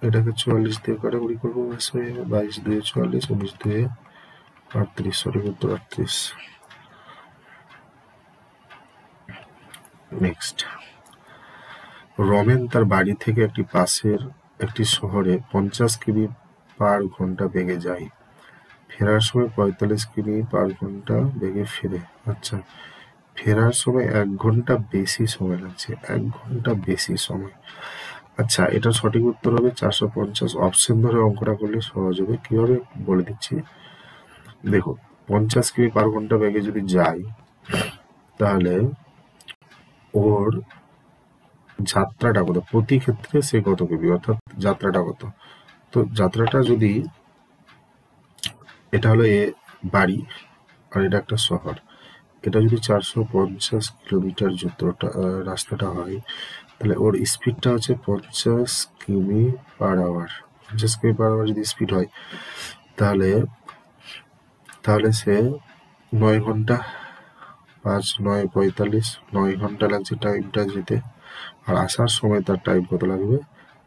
এটাকে 44 দিয়ে কাটাকুটি করবো, 22 2 44, 19 2 38, সঠিক উত্তর 38। নেক্সট, রমেন তার বাড়ি থেকে পাশের একটি শহরে 50 কিমি পার ঘন্টা বেগে যায়, ফেরার সময় 45 কিমি পার ঘন্টা বেগে ফেরে। আচ্ছা, ফেরার সময় 1 ঘন্টা বেশি সময় লাগছে, 1 ঘন্টা বেশি সময়। আচ্ছা, এটা সঠিক উত্তর হবে 450। অপশন ধরে অঙ্কটা করলে সহজ হবে। কিভাবে বলে দিচ্ছি, দেখো, 50 কিমি পার ঘন্টা বেগে যদি যায়, তাহলে ওর যাত্রাটা কত, প্রতি ক্ষেত্রে সে কত কিমি, অর্থাৎ যাত্রাটা কত। তো যাত্রাটা যদি, এটা হলো বাড়ি আর এটা একটা শহর, এটা যদি 450 কিলোমিটার রাস্তাটা হয়, তাহলে ওর স্পিডটা হচ্ছে 50 কিমি পার আওয়ার। 50 কিমি পার আওয়ার যদি স্পিড হয়, তাহলে সে 9 ঘন্টা, 5 9 45, 9 ঘন্টা লাগছে টাইমটা যেতে, আর আসার সময় তার টাইম কত লাগবে?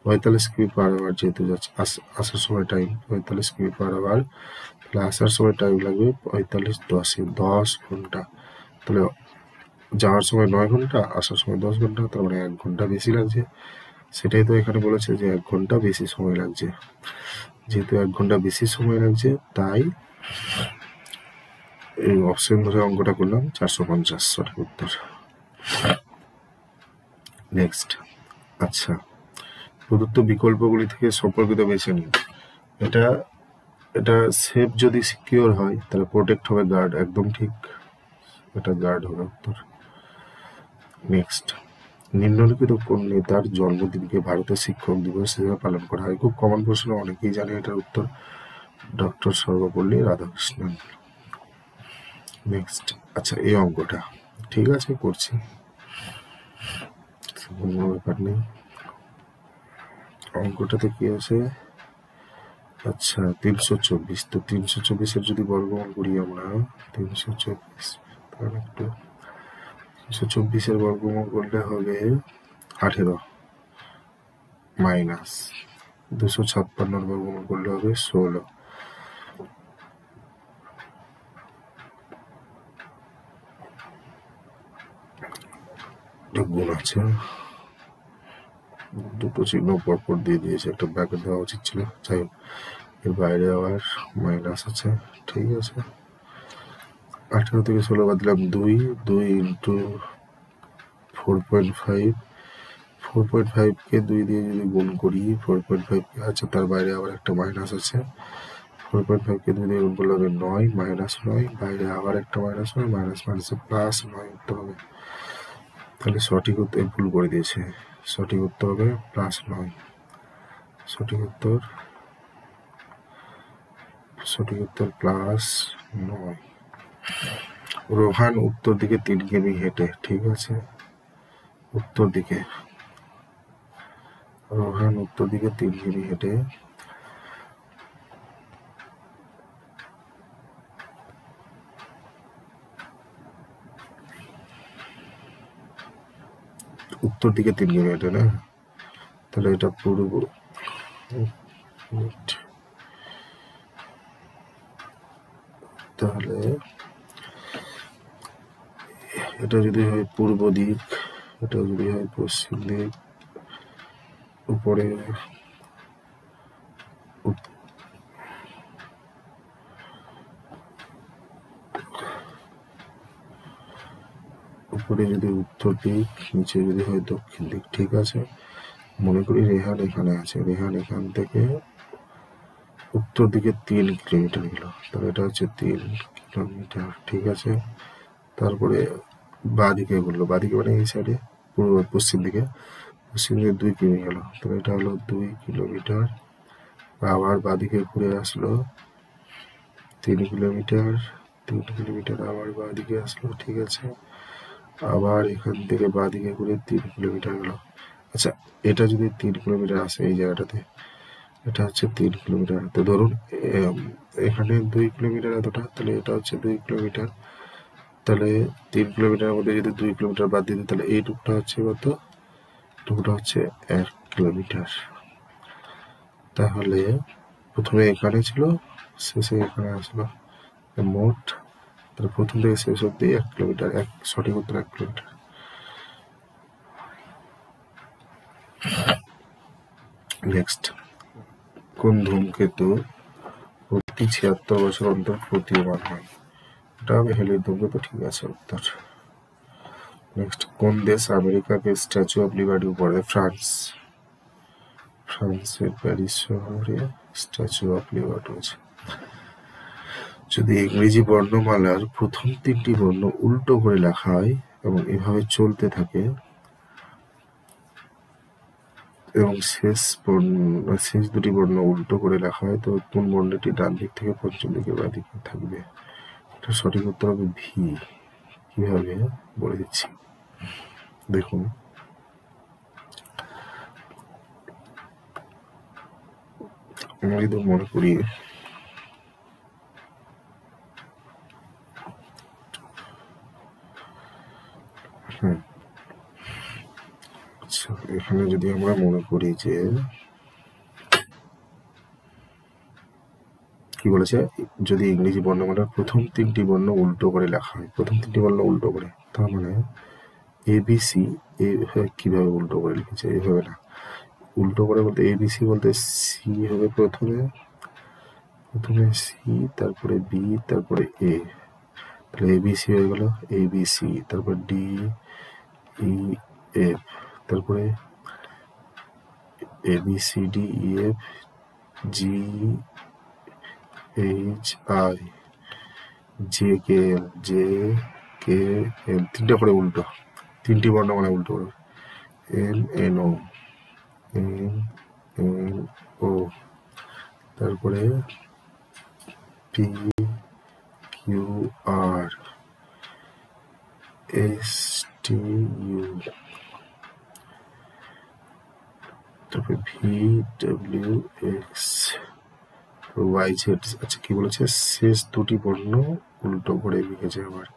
45 কিমি পার আওয়ার, যেহেতু যাচ্ছে আসার সময় টাইম 45 কিমি পার আওয়ার, তাহলে আসার সময় টাইম লাগবে 45 10 ঘন্টা। তাহলে যাওয়ার সময় 9 ঘন্টা, আসার সময় 10 ঘন্টা, তার মানে 1 ঘন্টা বেশি লাগছে। সেটাই তো এখানে বলেছে যে 1 ঘন্টা বেশি সময় লাগছে। যেহেতু 1 ঘন্টা বেশি সময় লাগছে, তাই এই অপশন ধরে অঙ্কটা করলাম, 450 সঠিক উত্তর। নেক্সট, আচ্ছা, প্রদত্ত বিকল্পগুলি থেকে সম্পর্কিত বেছে নিন। এটা সেফ যদি সিকিউর হয়, তাহলে প্রোটেক্ট হবে গার্ড, একদম ঠিক, এটা গার্ড হবে উত্তর। নেক্সট, নিম্নলিখিত কোন নেতার জন্মদিনকে ভারতের শিক্ষক দিবস হিসেবে পালন করা হয়? খুব কমন প্রশ্ন, অনেকেই জানে এটার উত্তর, ডক্টর সর্বপল্লী রাধাকৃষ্ণন। নেক্সট, আচ্ছা, এই অঙ্কটা ঠিক আছে, করছি, কোনো ব্যাপার নেই। অঙ্কটাতে কি আছে? আচ্ছা, 324। তো 324-এর যদি বর্গমূল করি আমরা, 324, তাহলে একটু 324-এর বর্গমূল করলে হবে 18, মাইনাস 256-এর বর্গমূল করলে হবে 16। গুণ আছে, দুটো চিহ্ন পরপর দিয়ে দিয়েছে, একটা ব্র্যাকেট দেওয়া উচিত ছিল, যাই হোক, এর বাইরে আবার মাইনাস আছে, ঠিক আছে। 18 থেকে 16 বাদ দিলাম 2 ইন্টু 4.5, 4.5কে 2 দিয়ে যদি গুণ করি 4.5 আছে, তার বাইরে আবার একটা মাইনাস আছে। 4.5কে 2 দিয়ে গুণ করলে হবে 9, -9, বাইরে আবার একটা মাইনাস হবে, মাইনাস মাইনাসে প্লাস 9 উত্তর হবে। তাহলে সঠিক উত্তর ভুল করে দিয়েছে, সঠিক উত্তর হবে +9। সঠিক উত্তর +9। রোহান উত্তর দিকে 3 কিমি হেঁটে, ঠিক আছে, উত্তর দিকে রোহান উত্তর দিকে 3 কিমি হেঁটে উত্তর দিকে 3 কিমি হেঁটে না, তাহলে এটা পূর্ব, তাহলে এটা যদি হয় পূর্ব দিক, এটা যদি হয় পশ্চিম দিক, উপরে উপরে যদি উত্তর দিক, নিচে যদি হয় দক্ষিণ দিক, ঠিক আছে। মনে করি রেহান এখানে আছে, রেহান এখান থেকে উত্তর দিকে 3 কিলোমিটার গেল, তাহলে এটা হচ্ছে 3 কিলোমিটার, ঠিক আছে। তারপরে বাঁ দিকে ঘুরলো, বাঁ দিকে মানে এই সাইডে পশ্চিম দিকে 2 কিমি গেল, তাহলে এটা হলো 2 কিলোমিটার। আবার বাঁ দিকে ঘুরে আসলো 3 কিলোমিটার, 3 কিলোমিটার আবার বাঁ দিকে আসলো, ঠিক আছে। আবার এখান থেকে বাঁ দিকে ঘুরে 3 কিলোমিটার গেল। আচ্ছা, এটা যদি 3 কিলোমিটার আসে এই জায়গাটাতে, এটা হচ্ছে 3 কিলোমিটার, তো ধরুন এখানে 2 কিলোমিটার এতটা, তাহলে এটা হচ্ছে 2 কিলোমিটার। তাহলে 3 কিলোমিটারের মধ্যে যদি 2 কিলোমিটার বাদ দিয়ে দিই, তাহলে এই টুকটা হচ্ছে কত, টুকটা হচ্ছে 1 কিলোমিটার। তাহলে প্রথমে এখানে ছিল, শেষে এখানে আসলো, মোট তাহলে প্রথম থেকে শেষ অব্দি 1 কিলোমিটার। সঠিক উত্তর 1 কিলোমিটার। নেক্সট, কোন ধূমকেতু প্রতি 76 বছর অন্তর প্রতীয়মান হয়? এটা হবে হেলির ধূমকেতু, ঠিক আছে উত্তর। নেক্সট, কোন দেশ আমেরিকাকে স্ট্যাচু অফ লিবার্টি উপহার দেয়? ফ্রান্স। ফ্রান্সের প্যারিস শহরে স্ট্যাচু অফ লিবার্টি আছে। যদি ইংরেজি বর্ণমালার প্রথম 3টি বর্ণ উল্টো করে লেখা হয় এবং এভাবে চলতে থাকে এবং শেষ 2টি বর্ণ উল্টো করে লেখা হয়, তো কোন বর্ণটি ডান দিক থেকে পঞ্চম দিকে বাঁ দিকে থাকবে? এটা সঠিক উত্তর হবে ভি। কিভাবে বলে দিচ্ছি, দেখুন, আমরা যদি মনে করি আচ্ছা, এখানে যদি আমরা মনে করি যে কি বলেছে, যদি ইংরেজি বর্ণমালার প্রথম 3টি বর্ণ উল্টো করে লেখা হয়, প্রথম 3টি বর্ণ উল্টো করে, তার মানে এবিসি কিভাবে উল্টো করে লিখেছে? এইভাবে না, উল্টো করে বলতে এবিসি বলতে সি হবে প্রথমে সি, তারপরে বি, তারপরে এ, তাহলে এবিসি হয়ে গেল এবিসি, তারপর ডি ই এফ, তারপরে A B C D E F G H I J K L, 3টা করে উল্টো, 3টি বর্ণ মানে উল্টো করে, এম এন ও, তারপরে P Q R S T U, তারপরে V W X Y Z. আচ্ছা, কি বলেছে, শেষ 2টি বর্ণ উল্টো করে লিখেছে আবার,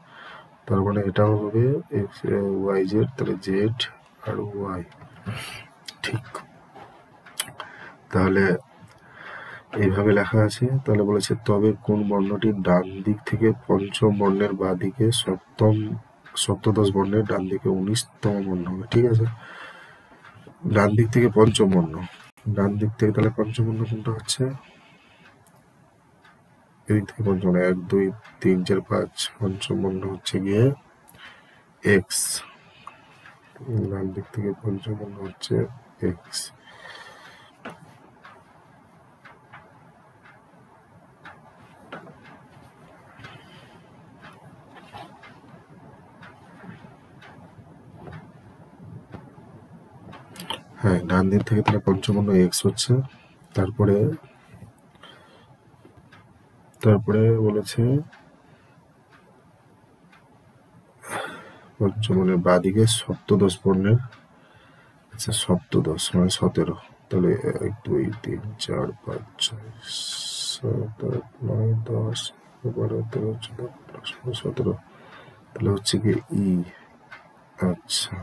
তার মানে এটাও হবে এক্স ওয়াই জেড, তাহলে জেড আর ওয়াই, ঠিক। তাহলে এইভাবে লেখা আছে। তাহলে বলেছে, তবে কোন বর্ণটি ডান দিক থেকে পঞ্চম বর্ণের বাঁ দিকে সপ্তদশ বর্ণের ডান দিকে 19তম বর্ণ হবে? ঠিক আছে, ডান দিক থেকে পঞ্চম বর্ণ, ডান দিক থেকে তাহলে পঞ্চম বর্ণ কোনটা হচ্ছে? এদিক থেকে পঞ্চম, 1 2 3 4 5, পঞ্চম বর্ণ হচ্ছে গিয়ে এক্স। ডান দিক থেকে পঞ্চমূল্য হচ্ছে এক্স। হ্যাঁ, ডান দিক থেকে তাহলে পঞ্চমূল্য এক্স হচ্ছে। তারপরে বলেছে পঞ্চমূল্যের বাদিকে সপ্তদশ বর্ণের, আচ্ছা সপ্তদশ মানে 17, তাহলে 1 2 3 4 5 6 7 8 9 10 11 12 13 14 17, তাহলে হচ্ছে কি ই। আচ্ছা,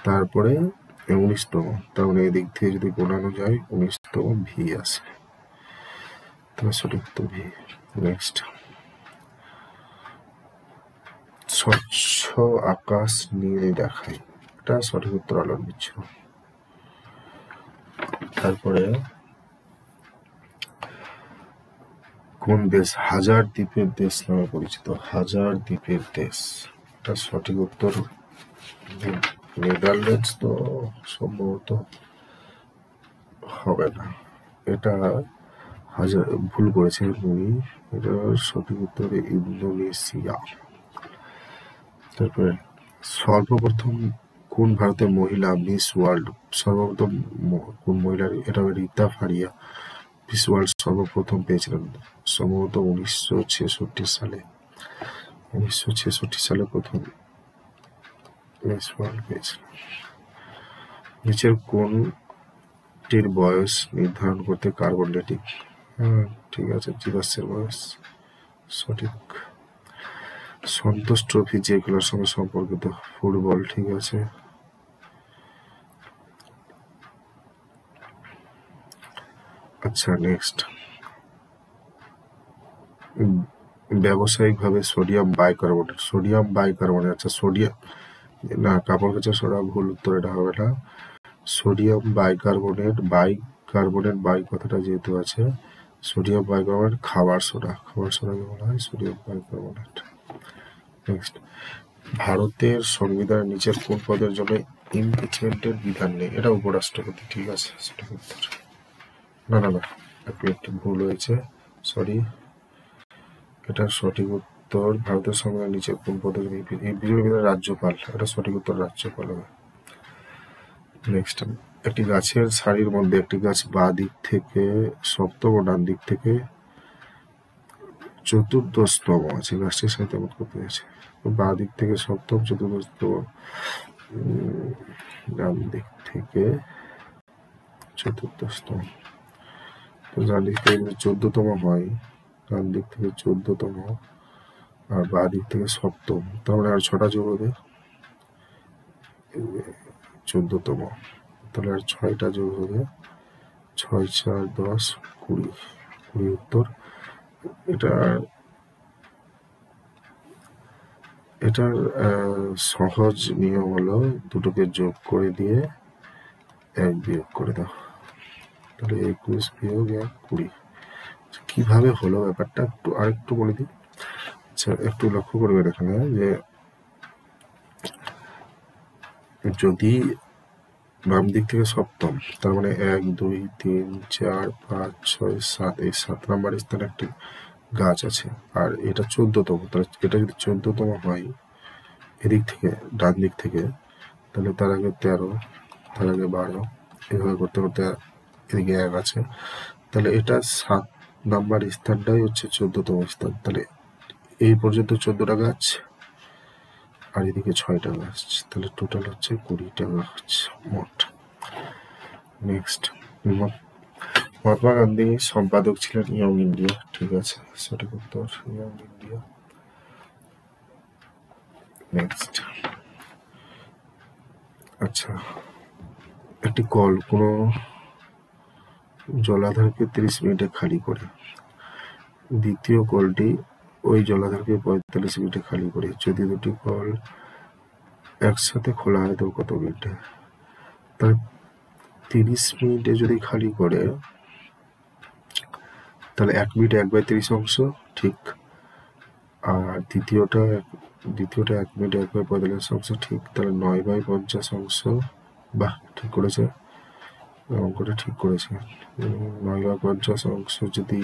তারপরে 19তম, তার মানে এদিক থেকে যদি গোনানো যায় 19তম ভি আসে, তাহলে সঠিক তো ভি। নেক্সট, স্বচ্ছ আকাশ নীল দেখায়, এটা সঠিক উত্তর আলোর বিচ্ছু। তারপরে কোন দেশ হাজার দ্বীপের দেশ নামে পরিচিত? হাজার দ্বীপের দেশ, এটা সঠিক উত্তর নেদারল্যান্ডস, তো সম্ভবত হবে না, এটা হাজার ভুল করেছে উনি, এটা সঠিক উত্তর ইন্দোনেশিয়া। তারপরে সর্বপ্রথম কোন ভারতের মহিলা মিস ওয়ার্ল্ড, সর্বপ্রথম কোন মহিলার, এটা রীতা ফারিয়া মিস ওয়ার্ল্ড সর্বপ্রথম পেয়েছিলেন সম্ভবত 1966 সালে। 1966 সালে প্রথম মিস ওয়ার্ল্ড পেয়েছিলেন। নিচের কোনটির বয়স নির্ধারণ করতে কার্বন ডেটিং? ঠিক আছে, জীবাশ্মের বয়স সঠিক। সন্তোষ ট্রফি যে খেলার সঙ্গে সম্পর্কিত? ফুটবল, ঠিক আছে। আচ্ছা নেক্সট, ব্যবসায়িকভাবে সোডিয়াম বাইকার্বনেট, আচ্ছা সোডিয়াম না, কাপড় কাচা সোডা ভুল উত্তর, এটা হবে না। সোডিয়াম বাইকার্বনেট, বাই কথাটা যেহেতু আছে, সোডিয়াম বাইকার্বনেট খাবার সোডাকে বলা হয় সোডিয়াম বাইকার্বনেট। নেক্সট, ভারতের সংবিধানের নিচের কোন পদের জন্য ইমপিচমেন্টের বিধান নেই? এটা উপরাষ্ট্রপতি, ঠিক আছে সঠিক উত্তর। না, একটু ভুল হয়েছে, সরি, এটা সঠিক উত্তর ভারতের সংবিধানের নিচের কোন পদের রাজ্যপাল, এটা সঠিক উত্তর রাজ্যপাল হবে। নেক্সট, একটি গাছের সারির মধ্যে একটি গাছ বাঁ দিক থেকে সপ্তম ও ডান দিক থেকে চতুর্দশতম আছে, গাছটির সাথে তেমন করতে হয়েছে, বাঁ দিক থেকে সপ্তম, চতুর্দশতম, ডান দিক থেকে চতুর্দশতম, তো ডান দিক থেকে 14তম হয়, ডান দিক থেকে 14তম আর বাঁ দিক থেকে সপ্তম, তাহলে আর 6টা যোগ হবে 14তম, তাহলে আর 6টা যোগ হবে, 6 4 10 20 উত্তর। এটার সহজ নিয়ম হলো দুটোকে যোগ করে দিয়ে 1 বিয়োগ করে দাও, তাহলে 21 বিয়োগ 1 20। কিভাবে হলো ব্যাপারটা আরেকটু বলে দিই। আচ্ছা, একটু লক্ষ্য করবেন এখানে যে যদি বাম দিক থেকে সপ্তম, তার মানে 1 2 3 4 5 6 7, এই 7 নাম্বার স্থানে একটি গাছ আছে, আর এটা 14তম, তাহলে এটা যদি 14তম হয় এদিক থেকে ডান দিক থেকে, তাহলে তার আগে 13, তার আগে 12, এভাবে করতে করতে এদিকে 1 আছে, তাহলে এটা 7 নাম্বার স্থানটাই হচ্ছে 14তম স্থান, তাহলে এই পর্যন্ত 14টা গাছ আর এদিকে 6টা গাছ, তাহলে টোটাল হচ্ছে 20টা গাছ মোট। নেক্সট, মহাত্মা গান্ধী সম্পাদক ছিলেন ইয়ং ইন্ডিয়া, ঠিক আছে সঠিক উত্তর ইয়ং ইন্ডিয়া। নেক্সট, আচ্ছা, একটি কল কোনো জলাধারকে 30 মিনিটে খালি করে, দ্বিতীয় কলটি ওই জলাধারকে 45 মিনিটে খালি করে, যদি দুটি কল একসাথে খোলা হয় তো কত মিনিটে? তাহলে 30 মিনিটে যদি খালি করে, তাহলে 1 মিনিটে 1/30 অংশ, ঠিক, আর দ্বিতীয়টা 1 মিনিট 1/45 অংশ, ঠিক। তাহলে 9/50 অংশ। বাহ, ঠিক করেছে, অঙ্কটা ঠিক করেছে। 9/50 অংশ যদি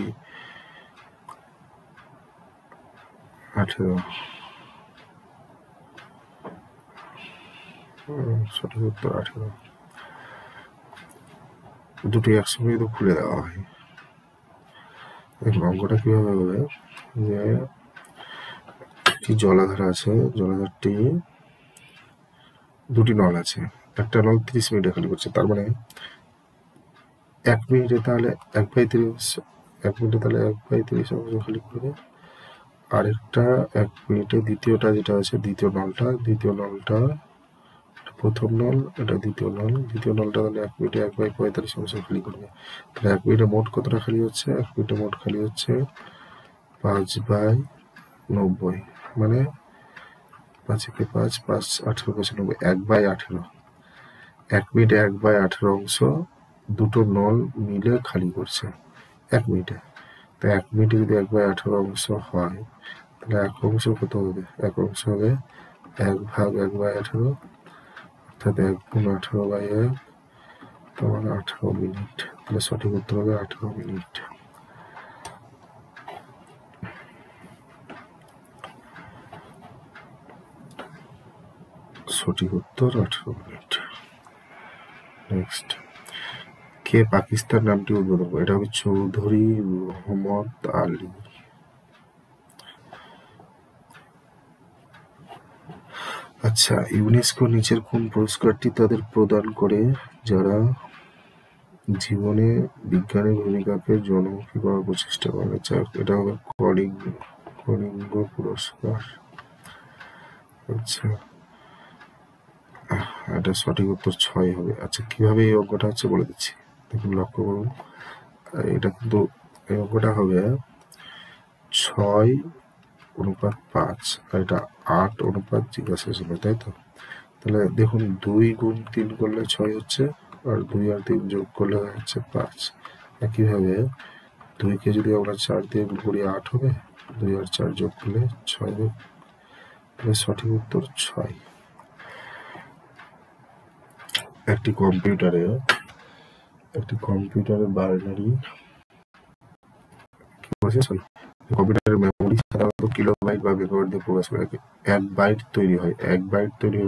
18, সঠিক উত্তর 18। দুটি একসঙ্গে যদি খুলে দেওয়া হয়, দেখুন অঙ্কটা কিভাবে হবে, যে একটি জলাধার আছে, জলাধারটি দুটি নল আছে, একটা নল 30 মিনিটে খালি করছে, তার মানে 1 মিনিটে তাহলে 1/30, 1 মিনিটে তাহলে 1/30 অংশ খালি করবে। আরেকটা 1 মিনিটে দ্বিতীয়টা যেটা আছে, দ্বিতীয় নলটা প্রথম নল, এটা দ্বিতীয় নলটা তাহলে 1 মিনিটে 1/45 অংশ খালি করবে। তাহলে 1 মিনিটে মোট কতটা খালি হচ্ছে? 1 মিনিটে মোট খালি হচ্ছে 5/90, মানে 5 একে 5, 5 18 95, 1/18। 1 মিনিটে 1/18 অংশ দুটো নল মিলে খালি করছে 1 মিনিটে। তো 1 মিনিটে যদি 1/18 অংশ হয়, তাহলে 1 অংশ কত হবে? 1 অংশ হবে 1/1/18, অর্থাৎ 1×18/1, তোমার 18 মিনিট। তাহলে সঠিক উত্তর হবে 18 মিনিট। সঠিক উত্তর 18 মিনিট। নেক্সট, কে পাকিস্তান নামটি উদ্বোধন করে? এটা হবে চৌধুরী রহমত আলী। আচ্ছা, ইউনেস্কো নিচের কোন পুরস্কারটি তাদের প্রদান করে যারা জীবনে বিজ্ঞানের ভূমিকাকে জনমুখী করার প্রচেষ্টা করে? আচ্ছা, এটা হবে কলিঙ্গ পুরস্কার। আচ্ছা, এটা সঠিক উত্তর 6 হবে। আচ্ছা, কিভাবে এই অঙ্কটা হচ্ছে বলে দিচ্ছি, দেখুন লক্ষ্য করুন। এটা কিন্তু এই অঙ্কটা হবে 6:5, আর এটা 8 জিজ্ঞাসা ছিল, তাই তো? তাহলে দেখুন 2 গুণ 3 করলে 6 হচ্ছে, আর 2 আর 3 যোগ করলে হচ্ছে 5। একইভাবে 2কে যদি আমরা 4 দিয়ে গুণ করি 8 হবে, 2 আর 4 যোগ করলে 6 হবে। তাহলে সঠিক উত্তর 6। একটি কম্পিউটারে বাইনারি কম্পিউটারের মেমোরি সাধারণত কিলোবাইট বা মেগাবাইট দিয়ে প্রকাশ করে। 1 বাইট তৈরি হয়, 1 বাইট তৈরি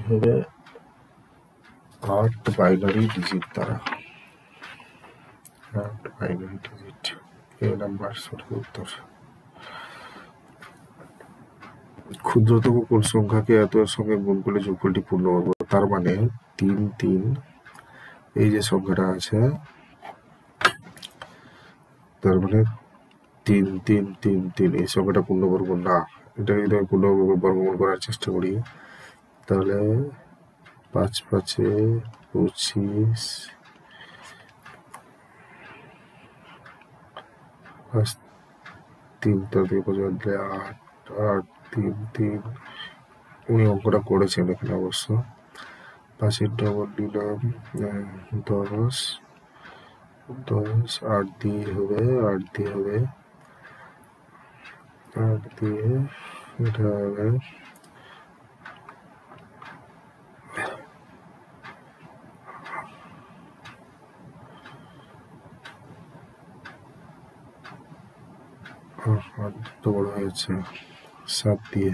হবে 8 বাইনারি ডিজিট দ্বারা। 8 বাইনারি ডিজিট, এই নাম্বার সঠিক উত্তর। ক্ষুদ্রতম কোন সংখ্যাকে এত এর সঙ্গে গুণ করলে যোগফলটি পূর্ণবর্গ? তার মানে 3, এই যে সংখ্যাটা আছে, তার মানে 3, এই সংখ্যাটা পূর্ণবর্গ না। এটাকে যদি আমি পূর্ণবর্গ বর্গমূল করার চেষ্টা করি, তাহলে 5 5 25, 5 3 থেকে 5 8, 8 3, উনি অঙ্কটা করেছেন এখানে অবশ্য। 5-এর ডবল নিলাম 10, 8 দিয়ে হবে, এটা হবে 8 তো বড় হয়েছে, 7 দিয়ে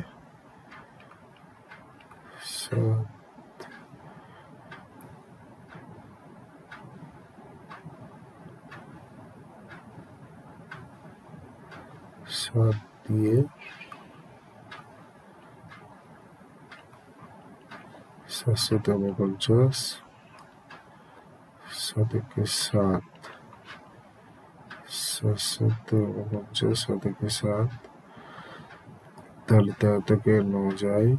7 দিয়ে 749, 7 একে 7, 749, 7 একে 7, তাহলে 13 থেকে 9 যায়,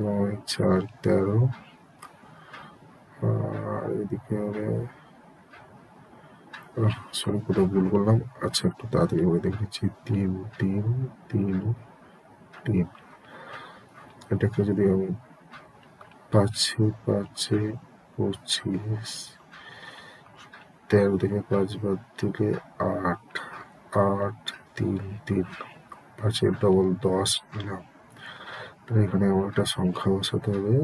9 4 13, আর এদিকে হবে, সরি কোথাও ভুল করলাম। আচ্ছা, একটু তাড়াতাড়ি করে দেখেছি, 3 3 3 3। এটাকে যদি আমি 5 5 25, 13 থেকে 5 বাদ দিলে 8, 8 3 3 5 ডবল 10 নিলাম। তাহলে এখানে আমার একটা সংখ্যা বসাতে হবে,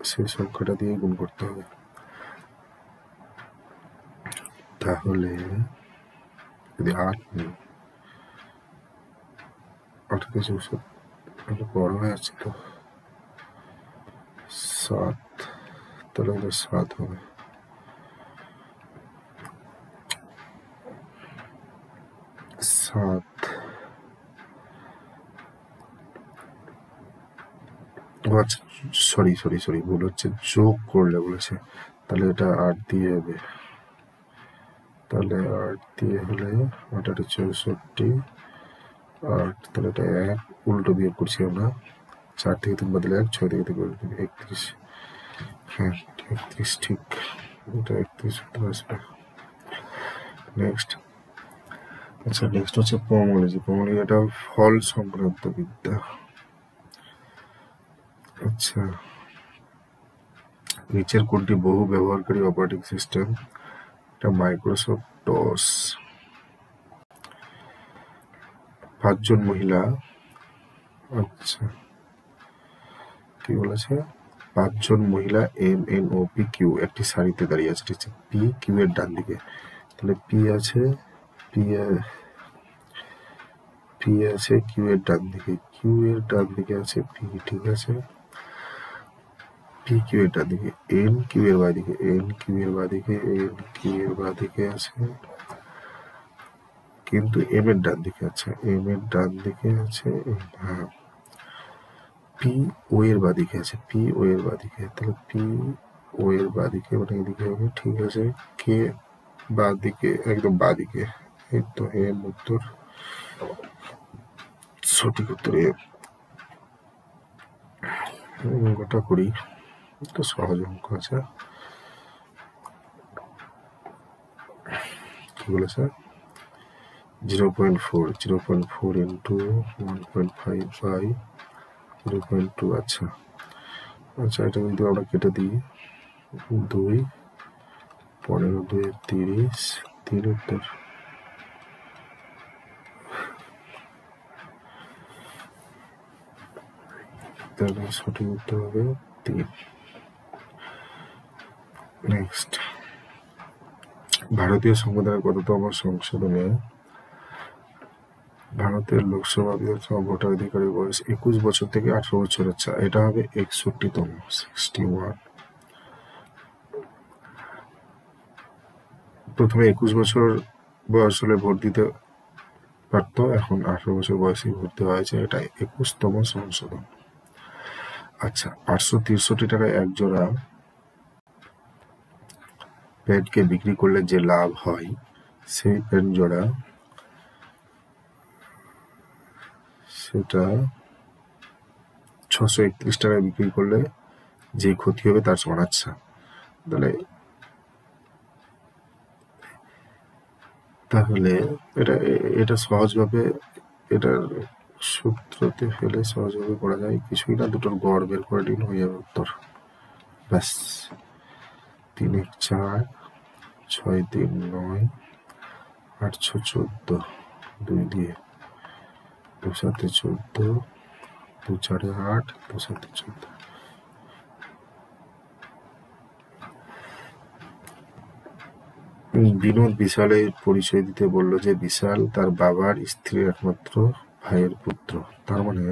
সেই সংখ্যাটা দিয়ে গুণ করতে হবে। তাহলে যদি 8 নিই, 8 কিছু বড় হয়ে যাচ্ছে তো, 7, তাহলে 7 হবে। আচ্ছা সরি ভুল হচ্ছে, যোগ করলে বলেছে, তাহলে এটা 8 দিয়ে হবে। তাহলে 8 দিয়ে হলে 8 64, 8 তাহলে এটা 1 উল্টো বিয়োগ করছি আমরা, 4 থেকে 3 বাদলে 1, 6 থেকে 3 বাদলে 31। হ্যাঁ 31 ঠিক, এটা 31 হতে আসবে। নেক্সট, আচ্ছা নেক্সট হচ্ছে পমোলজি। পমোলজি এটা ফল সংক্রান্ত বিদ্যা। আচ্ছা, নিচের কোনটি বহু ব্যবহারকারী অপারেটিং সিস্টেম? এটা মাইক্রোসফট ডস। 5 জন মহিলা, আচ্ছা কি বলেছে, 5 জন মহিলা MNOPQ একটি সারিতে দাঁড়িয়ে আছে, ঠিক আছে, পি কিউ এর ডান দিকে। তাহলে পি আছে কিউ এর ডান দিকে, কিউ এর ডান দিকে আছে পি, ঠিক আছে, পি কিউ এর ডান দিকে, এন কিউ এর বাঁ দিকে, এন কিউ এর বাঁ দিকে, এন কিউ এর বাঁ দিকে আছে, কিন্তু এম এর ডান দিকে আছে, এম এর ডান দিকে আছে, হ্যাঁ পি ও এর বাঁ দিকে আছে, পি ও এর বাঁ দিকে, তাহলে পি ও এর বাঁ দিকে মানে এদিকে হবে, ঠিক আছে, কে বাঁ দিকে, একদম বাঁ দিকে, এই তো এম উত্তর, সঠিক উত্তর এম। ওটা করি, তো সহজ অঙ্ক আছে। কি বলেছে, 0.4 ইন্টু 1.5 বাই 0.2। আচ্ছা আচ্ছা, এটা কিন্তু আমরা কেটে দিই, 2 15 2 30, 3 উত্তর। তাহলে সঠিক উত্তর হবে 3। নেক্সট, ভারতীয় সংবিধানের কততম সংশোধনে ভারতের লোকসভা বিধানসভা ভোটাধিকারের বয়স 21 বছর থেকে 18 বছর। আচ্ছা, এটা হবে 61তম, 61। প্রথমে 21 বছর বয়স হলে ভোট দিতে পারত, এখন 18 বছর বয়সে ভোট দেওয়া হয়েছে, এটা 21তম সংশোধন। আচ্ছা, 863 টাকায় এক জোড়া প্যান্টকে বিক্রি করলে যে লাভ হয়, সেই প্যান্ট জোড়া সেটা 631 টাকায় বিক্রি করলে যে ক্ষতি হবে তার সমান। আচ্ছা, তাহলে এটা সহজভাবে, এটার সূত্রতে ফেলে সহজভাবে করা যায়, কিছুই না, দুটোর গড় বের করে দিন, হয়ে যাবে উত্তর, ব্যাস। 3 1 4, 6 3 9, 8 6 14, 2 দিয়ে 2 7 14, 2 4 8, 2 7 14। বিনোদ বিশালের পরিচয় দিতে বলল যে বিশাল তার বাবার স্ত্রীর একমাত্র ভাইয়ের পুত্র। তার মানে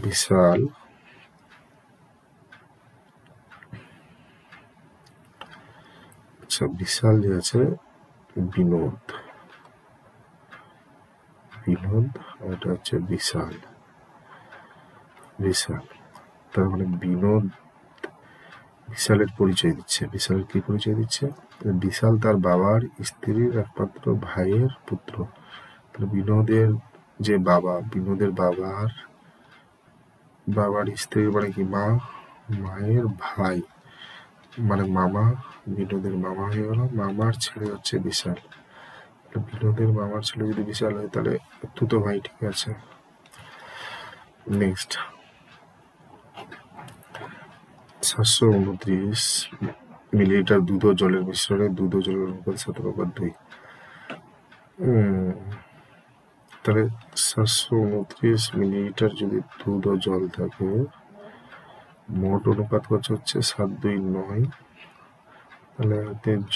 বিশাল বিশাল যে আছে, বিনোদ, এটা হচ্ছে বিশাল, তার মানে বিনোদ বিশালের পরিচয় দিচ্ছে। বিশাল কি পরিচয় দিচ্ছে, বিশাল তার বাবার স্ত্রীর একমাত্র ভাইয়ের পুত্র। বিনোদের যে বাবা, বিনোদের বাবার স্ত্রীর মানে কি, মায়ের ভাই মানে মামা, বিনোদের মামা হয়ে গেল, মামার ছেলে হচ্ছে বিশাল। বিনোদের মামার ছেলে যদি বিশাল হয় তাহলে তুতো ভাই, ঠিক আছে। নেক্সট, 729 মিলিলিটার দুধ ও জলের মিশ্রণে দুধ ও জলের অনুপাত 7/2। তাহলে 729 মিলিলিটার যদি দুধ ও জল থাকে, মোট অনুপাত হচ্ছে 7:2:9। তাহলে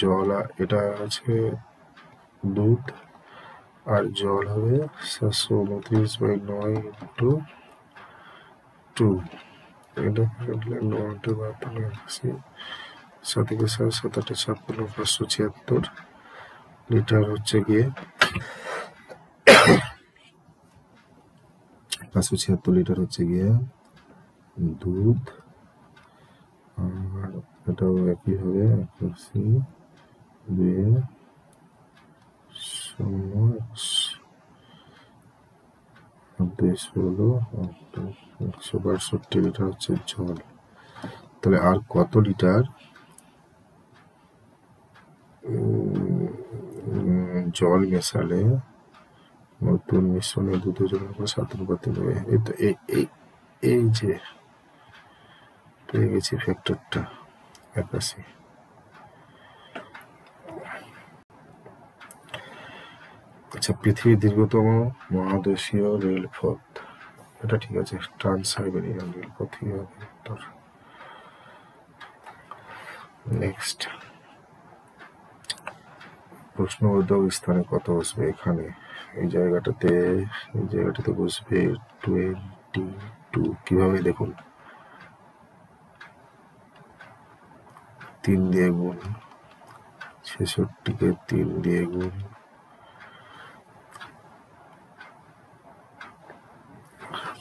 জল এটা আছে দুধ, আর জল হবে 729/9 × 2। এটা কাটলে 576 লিটার হচ্ছে গিয়ে 576 লিটার হচ্ছে গিয়ে দুধ। আর এটাও একই হবে 162 লিটার হচ্ছে জল। তাহলে আর কত লিটার জল মেশালে নতুন মিশ্রণে দুধের জন্য 7:3 হবে? এই যে পেয়ে গেছি ফ্যাক্টরটা 81। আচ্ছা, পৃথিবীর দীর্ঘতম মহাদেশীয় রেলপথ, এটা ঠিক আছে, ট্রান্স সাইবেরিয়ান রেলপথই হবে উত্তর। নেক্সট, প্রশ্নবোধক স্থানে কত বসবে? এখানে এই জায়গাটাতে বসবে 22। কিভাবে দেখুন, 3 দিয়ে গুণ, 66কে 3 দিয়ে গুণ,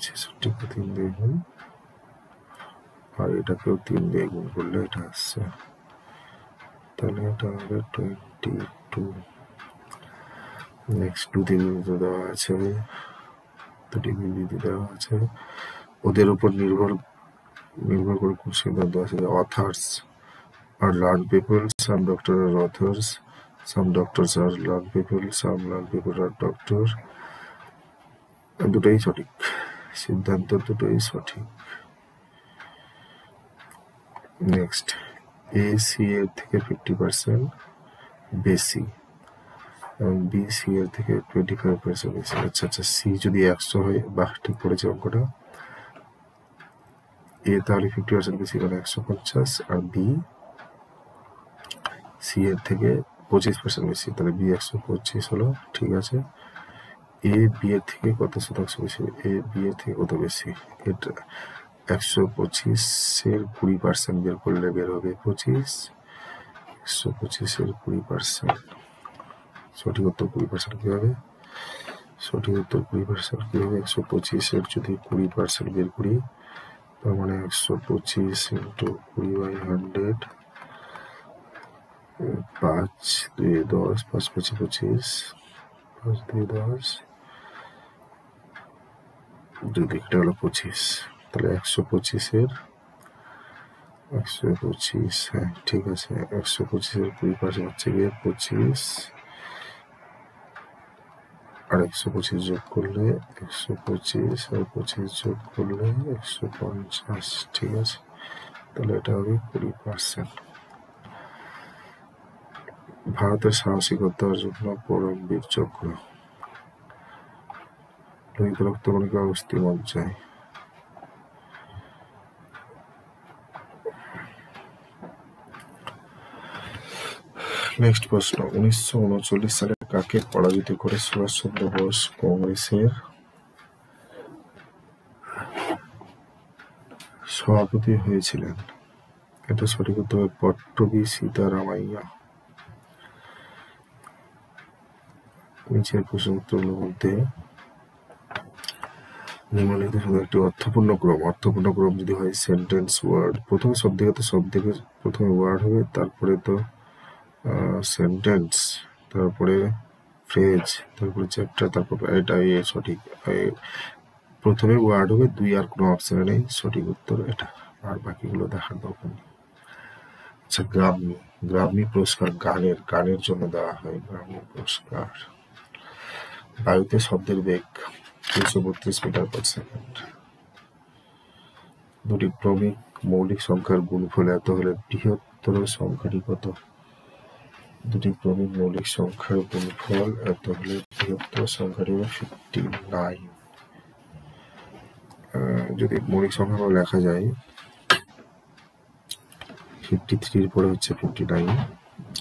66কে 3 দিয়ে গুণ, আর এটাকেও 3 দিয়ে গুণ করলে এটা আসছে। তাহলে এটা হবে 22। নেক্সট, 2 বিন্দু দেওয়া আছে, 2টি বিন্দু দেওয়া আছে, ওদের উপর নির্ভর করে কোন সিদ্ধান্ত আছে? Authors are learned people, some doctors are authors, some doctors are learned people, some learned people are doctor। দুটোই সঠিক, সিদ্ধান্ত দুটোই সঠিক। নেক্সট, AC এর থেকে 50% বেশি এবং BC এর থেকে 25% বেশি। আচ্ছা, C যদি 100 হয়, বাহ, ঠিক পড়েছে অঙ্কটা। A তাহলে 50% বেশি, মানে 150, আর B C এর থেকে 25% বেশি, তাহলে B 125 হলো, ঠিক আছে। A B এর থেকে কত শতাংশ বেশি? A B এর থেকে কত বেশি? এটা 125-এর 20% বের করলে বের হবে 25। 125-এর 20%, সঠিক উত্তর 20% কি হবে? সঠিক উত্তর 20% কি হবে? 125-এর যদি 20% বের করি, তার মানে 125 × 20/100, 5 2 10, 5 5 25, 5 2 10, দুদিকটা হলো 25। তাহলে 125-এর 125, হ্যাঁ ঠিক আছে, 125-এর 20% হচ্ছে গিয়ে 25, আর 125 যোগ করলে 125, আর 25 যোগ করলে 150, ঠিক আছে। তাহলে এটা হবে 20%। ভারতের সাহসিকতার জন্য পরমবীর চক্র, লোহিত রক্তকণিকা অস্থিমজ্জায়। নেক্সট প্রশ্ন, 1939 সালে কাকে পরাজিত করে সুভাষচন্দ্র বোস কংগ্রেসের সভাপতি হয়েছিলেন? এটা সঠিক উত্তর হবে পট্টবী সীতারামাইয়া। নিচের প্রশ্ন উত্তরগুলোর মধ্যে নিম্নলিখিত শুধু একটি অর্থপূর্ণ ক্রম যদি হয় সেন্টেন্স ওয়ার্ড, প্রথমে সব দিকে প্রথমে ওয়ার্ড হবে, তারপরে তো সেন্টেন্স, তারপরে ফ্রেজ, তারপরে চ্যাপ্টার, তারপর এটা সঠিক। প্রথমে ওয়ার্ড হবে, 2 আর কোনো অপশনে নেই, সঠিক উত্তর এটা, আর বাকিগুলো দেখার দরকার নেই। আচ্ছা, গ্রাম্মী পুরস্কার গানের জন্য দেওয়া হয়, গ্রাম্মী পুরস্কার। বায়ুতে শব্দের বেগ 332 মিটার/সেকেন্ড। দুটি ক্রমিক মৌলিক সংখ্যার গুণফল এত হলে বৃহত্তর সংখ্যাটি কত? দুটি ক্রমিক মৌলিক সংখ্যার গুণফল এত হলে বৃহত্তর সংখ্যাটি হলো 59। যদি মৌলিক সংখ্যাগুলো লেখা যায়, 53 পরে হচ্ছে 59,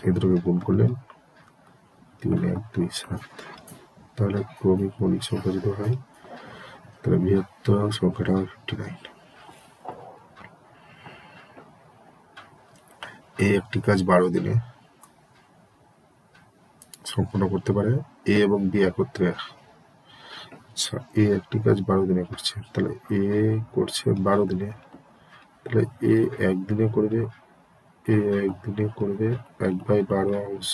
এই দুটোকে গুণ করলে 3, 1, 2, 7। তাহলে ক্রমিক মৌলিক সংখ্যা যদি হয় তাহলে বৃহত্তর সংখ্যাটা হয় 59। একটি কাজ 12 দিনে সম্পূর্ণ করতে পারে, এ এবং বি একত্রে। আচ্ছা, এ একটি কাজ 12 দিনে করছে, তাহলে এ করছে 12 দিনে, তাহলে এ একদিনে করবে, এ একদিনে করবে 1/12 অংশ,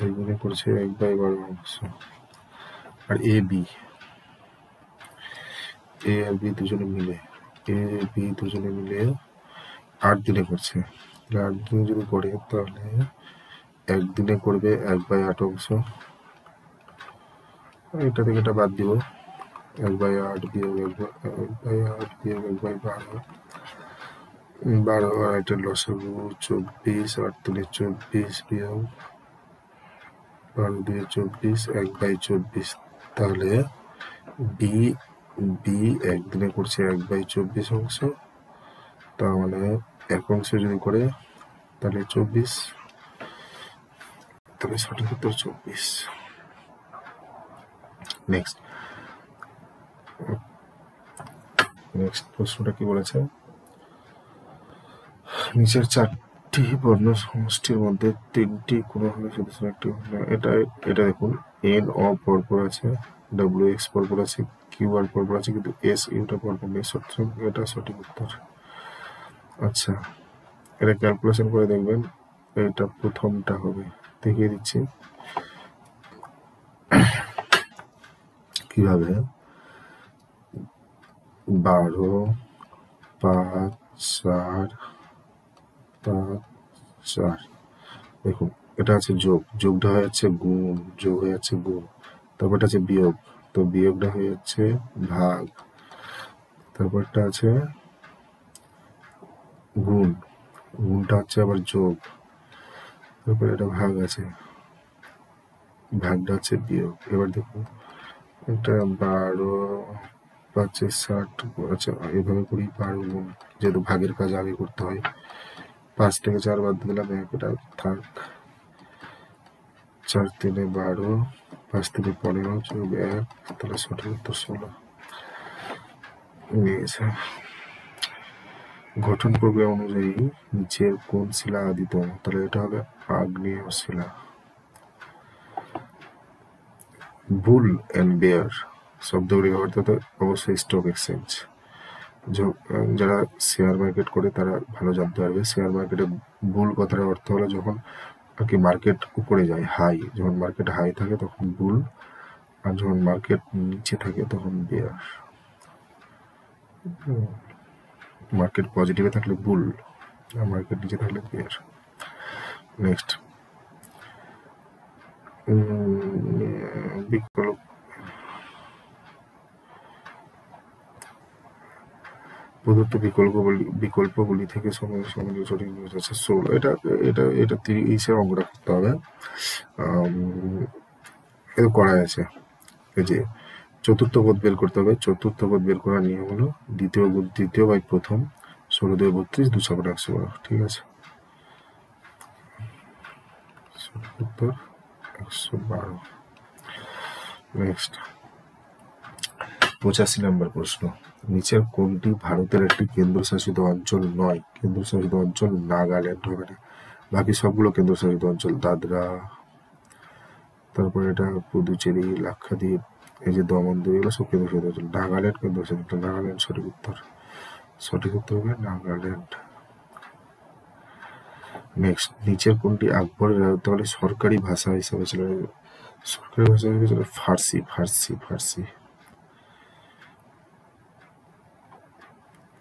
একদিনে করছে 1/12 অংশ। আর A B, A R B দুজনে মিলে, এ বি দুজনে মিলে 8 দিনে করছে, 8 দিনে যদি করে তাহলে একদিনে করবে 1/8 অংশ। এটা থেকে এটা বাদ দিব, 1/8 বিয়োগ 1/8 বিয়োগ 1/12, 12 আর এটা লসাগু 24, 8 3 24 বিয়োগ 12 দিয়ে 24, 1/24। তাহলে বি একদিনে করছে 1/24 অংশ, তার মানে এক অংশ যদি করে তাহলে 24, তাহলে সঠিক উত্তর 24। নেক্সট প্রশ্নটা কি বলেছে, নিচের 4টি বর্ণ সমষ্টির মধ্যে 3টি কোনোভাবে সদস্য একটি, এটা দেখুন, এন অ পরপর আছে, ডাব্লিউ এক্স পরপর আছে, কিউ আর পরপর আছে, কিন্তু এস ইউটা পরপর নেই, এটা সঠিক উত্তর। আচ্ছা, এটা ক্যালকুলেশন করে দেখবেন, এটা প্রথমটা হবে, দেখিয়ে দিচ্ছি কিভাবে। 12, 5, 4, 5, 4, দেখুন এটা আছে যোগ, যোগটা হয়ে যাচ্ছে গুণ, যোগ হয়ে যাচ্ছে গুণ, তারপরটা আছে বিয়োগ, তো বিয়োগটা হয়ে যাচ্ছে ভাগ, তারপরটা আছে গুণ, গুণটা হচ্ছে আবার যোগ, তারপরে এটা ভাগ আছে, ভাগটা হচ্ছে বিয়োগ। এবার দেখুন এটা 12, 5, 60, আচ্ছা এইভাবে করি, 12 গুণ, যেহেতু ভাগের কাজ আগে করতে হয়, 5 থেকে 4 বাদ দিলাম, এটা থাক, 4 3 12, 5 থেকে 15 যোগ 1, তাহলে সঠিক উত্তর 16। গঠন প্রক্রিয়া অনুযায়ী নিচের কোন শিলা আদিতম, তাহলে এটা হবে আগ্নেয় শিলা। বুল এন্ড বেয়ার শব্দগুলি ব্যবহৃত হতো অবশ্যই স্টক এক্সচেঞ্জ। যারা শেয়ার মার্কেট করে তারা ভালো জানতে পারবে, শেয়ার মার্কেটে বুল কথার অর্থ হলো যখন আর কি মার্কেট উপরে যায়, হাই, যখন মার্কেট হাই থাকে তখন বুল, আর যখন মার্কেট নিচে থাকে তখন বেয়ার। মার্কেট পজিটিভে থাকলে বুল, আর মার্কেট নিচে থাকলে বেয়ার। নেক্সট বিকল্প, প্রদত্ত বিকল্পগুলি থেকে সঠিক আছে 16। এটা 30-এর অঙ্কটা করতে হবে, এটা করা আছে। এই যে চতুর্থ পদ বের করতে হবে, চতুর্থ পদ বের করার নিয়ম হলো দ্বিতীয় বাই প্রথম, 16 2 32, 2 7 112, ঠিক আছে, উত্তর 112। নেক্সট 85 নম্বর প্রশ্ন, নিচের কোনটি ভারতের একটি কেন্দ্রশাসিত অঞ্চল নয়? কেন্দ্রশাসিত অঞ্চল নাগাল্যান্ড হবে না, বাকি সবগুলো কেন্দ্রশাসিত অঞ্চল, দাদরা, তারপরে এটা পুদুচেরি, লাক্ষাদ্বীপ, এই যে দমন-দিউ, এগুলো সব কেন্দ্রশাসিত অঞ্চল, নাগাল্যান্ড কেন্দ্রশাসিত, নাগাল্যান্ড সঠিক উত্তর, সঠিক উত্তর হবে নাগাল্যান্ড। নেক্সট, নিচের কোনটি আকবরের রাজত্বকালে সরকারি ভাষা হিসাবে ছিল? সরকারি ভাষা হিসেবে ছিল ফার্সি, ফার্সি, ফার্সি।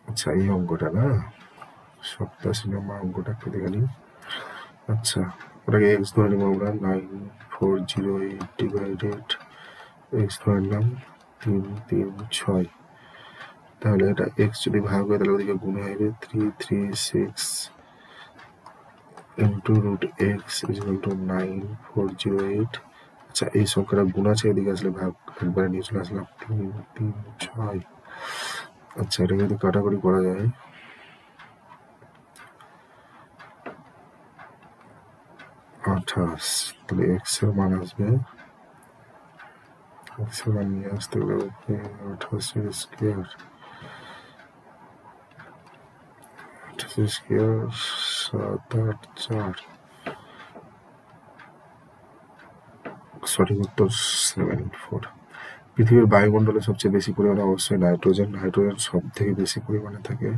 আচ্ছা, এই অঙ্কটা না, 87 নম্বর অঙ্কটা কেটে গেলি। আচ্ছা, ওটাকে এক্স ধরে নিব আমরা, 9408 ডিভাইডেড এক্স ধরে নিলাম 336, তাহলে এটা এক্স যদি ভাগ হয় তাহলে ওদিকে গুণ হবে 336 into root x is equal to 9408। আচ্ছা, এই সংখ্যাটা গুণ আছে, এদিকে আসলে ভাগ একবারে নিয়ে চলে আসলাম 3 3 6। আচ্ছা, এটা যদি কাটাকুটি করা যায়, 28, তাহলে এক্স এর মান আসবে, এক্স এর মান নিয়ে আসতে গেলে 28 স্কোয়ার, 28 স্কোয়ার 7 8 4, সঠিক উত্তর 74। পৃথিবীর বায়ুমণ্ডলে সবচেয়ে বেশি পরিমাণে অবশ্যই নাইট্রোজেন, নাইট্রোজেন সব থেকে বেশি পরিমাণে থাকে।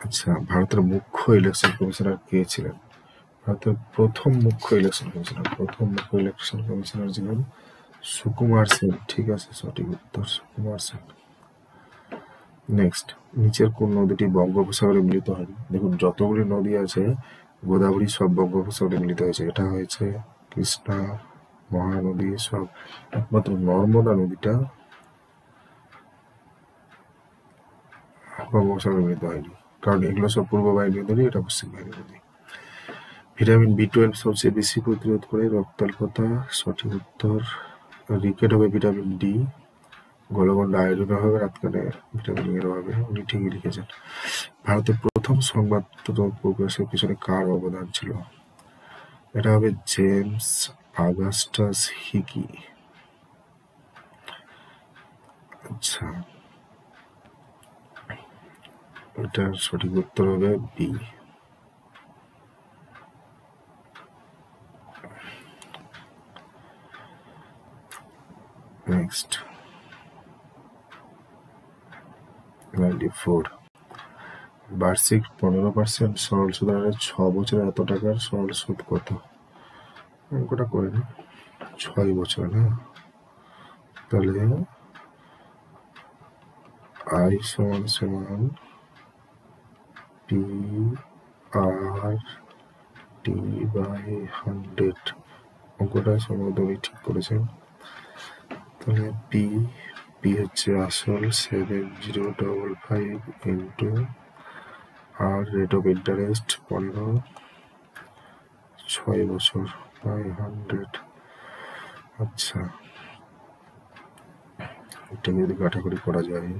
আচ্ছা, ভারতের মুখ্য ইলেকশন কমিশনার কে ছিলেন? ভারতের প্রথম মুখ্য ইলেকশন কমিশনার ছিলেন সুকুমার সেন। ঠিক আছে, সঠিক উত্তর সুকুমার সেন। নেক্সট, নিচের কোন নদীটি বঙ্গোপসাগরে মিলিত হয়নি? দেখুন, যতগুলি নদী আছে গোদাবরী সব বঙ্গোপসাগরে মিলিত হয়েছে। এটা হয়েছে কৃষ্ণা, মহানদী সব, একমাত্র নর্মদা নদীটা বঙ্গোপসাগরে মিলিত হয়নি, কারণ এগুলো সব পূর্ব বাহিনী নদী, এটা পশ্চিম বাহিনী নদী। ভিটামিন B12 সবচেয়ে বেশি প্রতিরোধ করে রক্তাল্পতা। সঠিক উত্তর রিকেট হবে ভিটামিন ডি, গলগন্ডা আয়োডিনের অভাবে, রাতকানে ভিটামিন এর অভাবে। উনি ঠিকই লিখেছেন। ভারতের প্রথম সংবাদ প্রকাশের পিছনে কার অবদান ছিল? এটা হবে জেমস আগাস্টাস হিকি। আচ্ছা, এটার সঠিক উত্তর হবে বি। নেক্সট, 94, বার্ষিক 15% সরল সুদ হারে 6 বছরে এত টাকার সরল সুদ কত? অঙ্কটা করে নি, 6 বছর না, তাহলে আই সমান সমান পি আর টি বাই 100। অঙ্কটা সম্ভবত উনি ঠিক করেছেন। তাহলে পি হচ্ছে আসল 7055 into R rate of interest 15, 6 বছর বাই 100। আচ্ছা, এটা যদি কাটাকুটি করা যায়,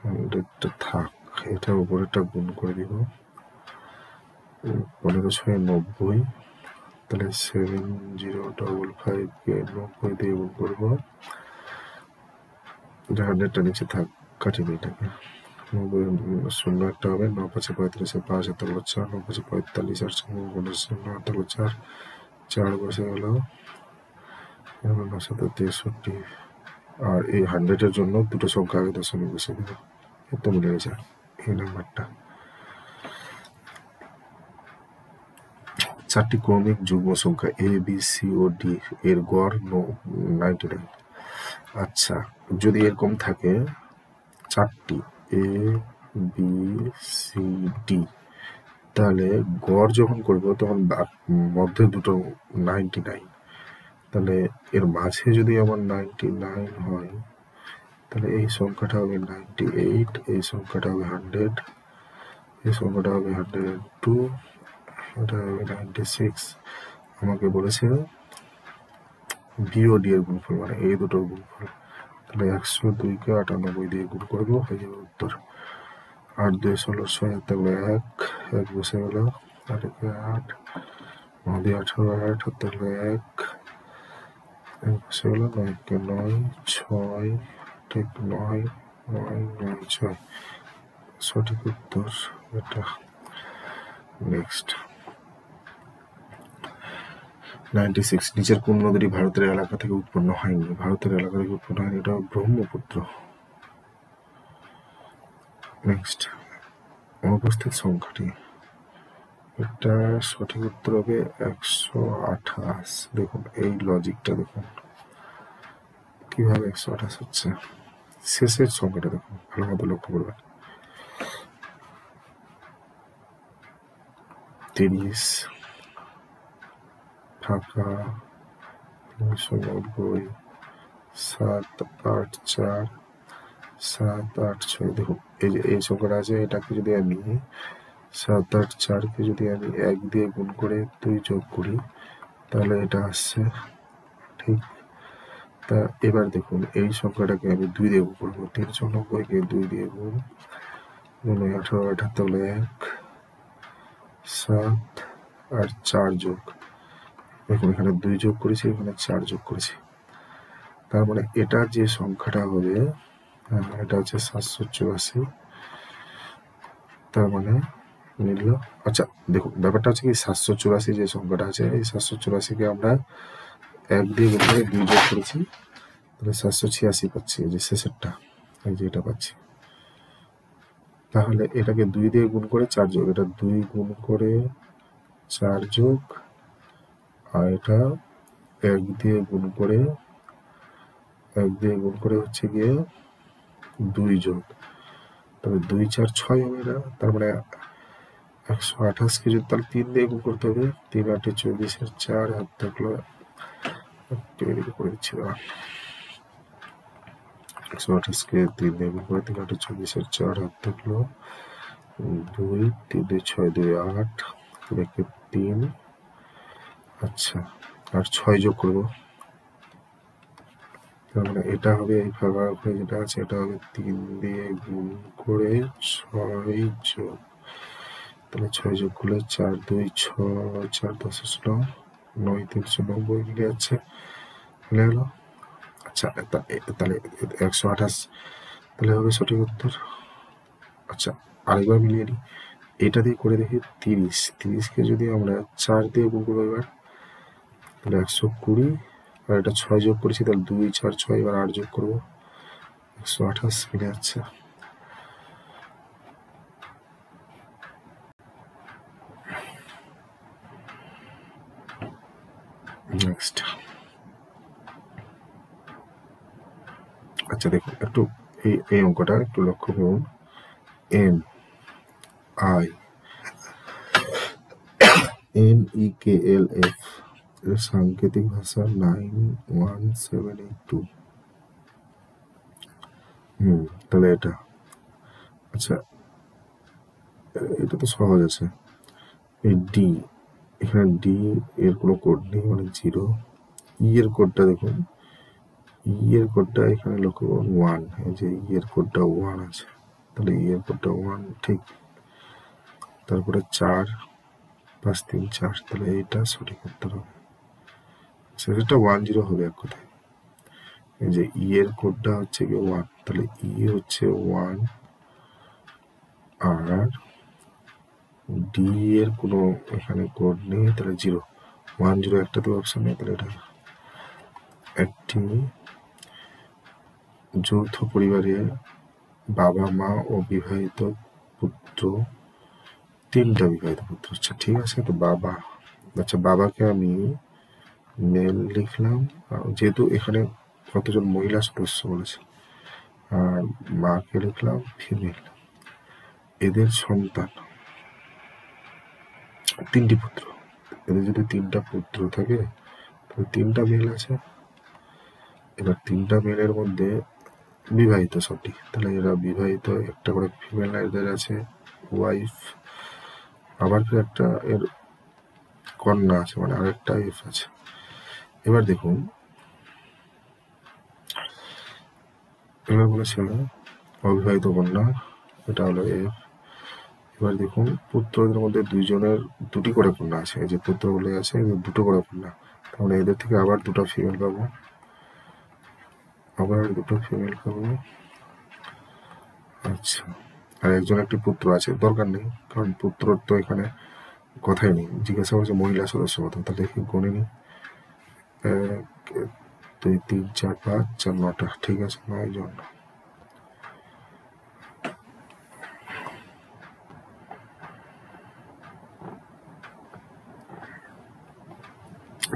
100টা থাক, এটার উপরেটা গুণ করে দিব, 15 6 90, তাহলে 7055 কে 90 দিয়ে গুণ করবো, 100টা নিচে থাক, কাটিয়ে দিই এটাকে, 90 শূন্য একটা হবে, 9 5 35 5 হাতে হলো 4, 9 5 45 আর 50 হাতে হলো 4, 4 বসে গেল, 9 7 63। আর এই 100-এর জন্য দুটো সংখ্যা আগে দশমিক বসে দেব, এত মিলে গেছে এই নাম্বারটা। 4টি ক্রমিক যুগ্ম সংখ্যা A B C O D এর গড় 99। আচ্ছা, যদি এরকম থাকে 4টি এ বি সি ডি, তাহলে গড় যখন করবো তখন মধ্যে দুটো 99, তাহলে এর মাঝে যদি আমার 99 হয়, তাহলে এই সংখ্যাটা হবে 98, এই সংখ্যাটা হবে 100, এই সংখ্যাটা হবে 102, এটা হবে 96। আমাকে বলেছে বিওডি এর গুণফল, মানে এই দুটোর গুণফল, তাহলে 102-কে 98 দিয়ে গুণ করবো, হয়ে যাবে উত্তর 8 2 16 6, তাহলে 1 বসে গেল, 8 8 9 দিয়ে 18 8, তাহলে 1 বসে গেল, 9 কে 9 6 ঠিক 9 9 9 6, সঠিক উত্তর এটা। নেক্সট, 96, নিচের কোন নদীটি ভারতের এলাকা থেকে উৎপন্ন হয়নি? ভারতের এলাকা থেকে উৎপন্ন হয়নি, এটা ব্রহ্মপুত্র। নেক্সট, অনুপস্থিত সংখ্যাটি, এটা সঠিক উত্তর হবে 128। দেখুন এই লজিকটা দেখুন কিভাবে 128 হচ্ছে, শেষের সংখ্যাটা দেখুন, ভালো মতো লক্ষ্য করবেন, 30 ফাঁকা 390 7 8 4 7 8 6। দেখুন এই যে এই সংখ্যাটা আছে, এটাকে যদি আমি 7 8 4কে যদি আমি 1 দিয়ে গুণ করে 2 যোগ করি তাহলে এটা আসছে, ঠিক। তা এবার দেখুন এই সংখ্যাটাকে আমি 2 দিয়ে গুণ করবো, 390কে 2 দিয়ে গুণ, 18 78 1 7 আর 4 যোগ, দেখুন এখানে 2 যোগ করেছি, এখানে 4 যোগ করেছি, তার মানে এটা যে সংখ্যাটা হবে, এটা হচ্ছে 784। তার মানে মিলল। আচ্ছা দেখুন ব্যাপারটা হচ্ছে কি, 784 যে সংখ্যাটা আছে, এই 784কে আমরা 1 দিয়ে গুণ করে 2 যোগ করেছি, তাহলে 786 পাচ্ছি, এই যে শেষেরটা, এই যে এটা পাচ্ছি। তাহলে এটাকে 2 দিয়ে গুণ করে 4 যোগ, এটা 2 গুণ করে 4 যোগ, আর এটা 1 দিয়ে গুণ করে হচ্ছে গিয়ে 2 যোগ, তবে 2 4 6 হবে এটা, তার মানে 128কে যদি তাহলে 3 দিয়ে গুণ করতে হবে, 3 8 24 4 হাত থাকলো, করে দিচ্ছি দাঁড়া, 128কে 3 দিয়ে গুণ করে 3 8 24 4 হাত থাকলো 2, 3 2 6 2 8, রেখে 3, আচ্ছা আর 6 যোগ করবো, তার মানে এটা হবে এই ফাঁকা করে যেটা আছে, এটা হবে 3 দিয়ে গুণ করে 6 যোগ, তাহলে 6 যোগ করলে 4 2 6 4 10 9 390 মিলে যাচ্ছে, মিলে গেল। আচ্ছা তাহলে 128 তাহলে হবে সঠিক উত্তর। আচ্ছা আরেকবার মিলিয়ে নিই, এটা দিয়ে করে দেখি 30কে যদি আমরা 4 দিয়ে গুণ করবো এবার, তাহলে 120, আর এটা 6 যোগ করেছি, তাহলে 2 4 6, এবার 8 যোগ করবো, 128 মিলে যাচ্ছে। নেক্সট, আচ্ছা দেখুন একটু এই অঙ্কটা একটু লক্ষ্য করুন, NEKLF এর সাংকেতিক ভাষা 91782, তাহলে এটা, আচ্ছা এটা তো সহজ আছে, এই ডি, এখানে ডি এর কোনো কোড নেই, মানে 0, ই এর কোডটা দেখুন, ই এর কোডটা এখানে লক্ষ্য করুন 1, এই যে ই এর কোডটা 1 আছে, তাহলে ই এর কোডটা 1, ঠিক। তারপরে 4 5 3 4, তাহলে এইটা সঠিক উত্তর হবে, সেটা 10 হবে এক কথায়। এই যে ই এর কোডটা হচ্ছে কি 1, তাহলে ই হচ্ছে 1, আর ডি এর কোনো এখানে কোড নেই, তাহলে 0 1 0, একটা তো অপশন নেই, তাহলে এটা একটি যৌথ পরিবারে বাবা মা ও বিবাহিত পুত্র, 3টা বিবাহিত পুত্র, আচ্ছা ঠিক আছে, তো বাবা, আচ্ছা বাবাকে আমি মেল লিখলাম, যেহেতু এখানে কতজন মহিলা সদস্য বলেছে, আর মাকে লিখলাম ফিমেল, এদের সন্তান 3টি পুত্র, এদের যদি 3টা পুত্র থাকে তাহলে 3টা মেল আছে, এবার 3টা মেলের মধ্যে বিবাহিত সবটি, তাহলে এরা বিবাহিত, একটা করে ফিমেল এদের আছে ওয়াইফ, আবার ফির একটা এর কন্যা আছে, মানে আরেকটা এফ আছে। এবার দেখুন, এবার বলেছে অবিবাহিত কন্যা, এটা হলো এফ। এবার দেখুন পুত্রদের মধ্যে 2জনের 2টি করে কন্যা আছে, এই যে পুত্র বলে আছে 2টো করে কন্যা, তাহলে এদের থেকে আবার 2টা ফিমেল পাবো, আবার 2টো ফিমেল পাবো। আচ্ছা আর একজন একটি পুত্র আছে, দরকার নেই, কারণ পুত্রর তো এখানে কথাই নেই, জিজ্ঞাসা করছে মহিলা সদস্য কত, তাহলে দেখি গণে নি, 1 2 3 4 5 4 9টা, ঠিক আছে 9 জন।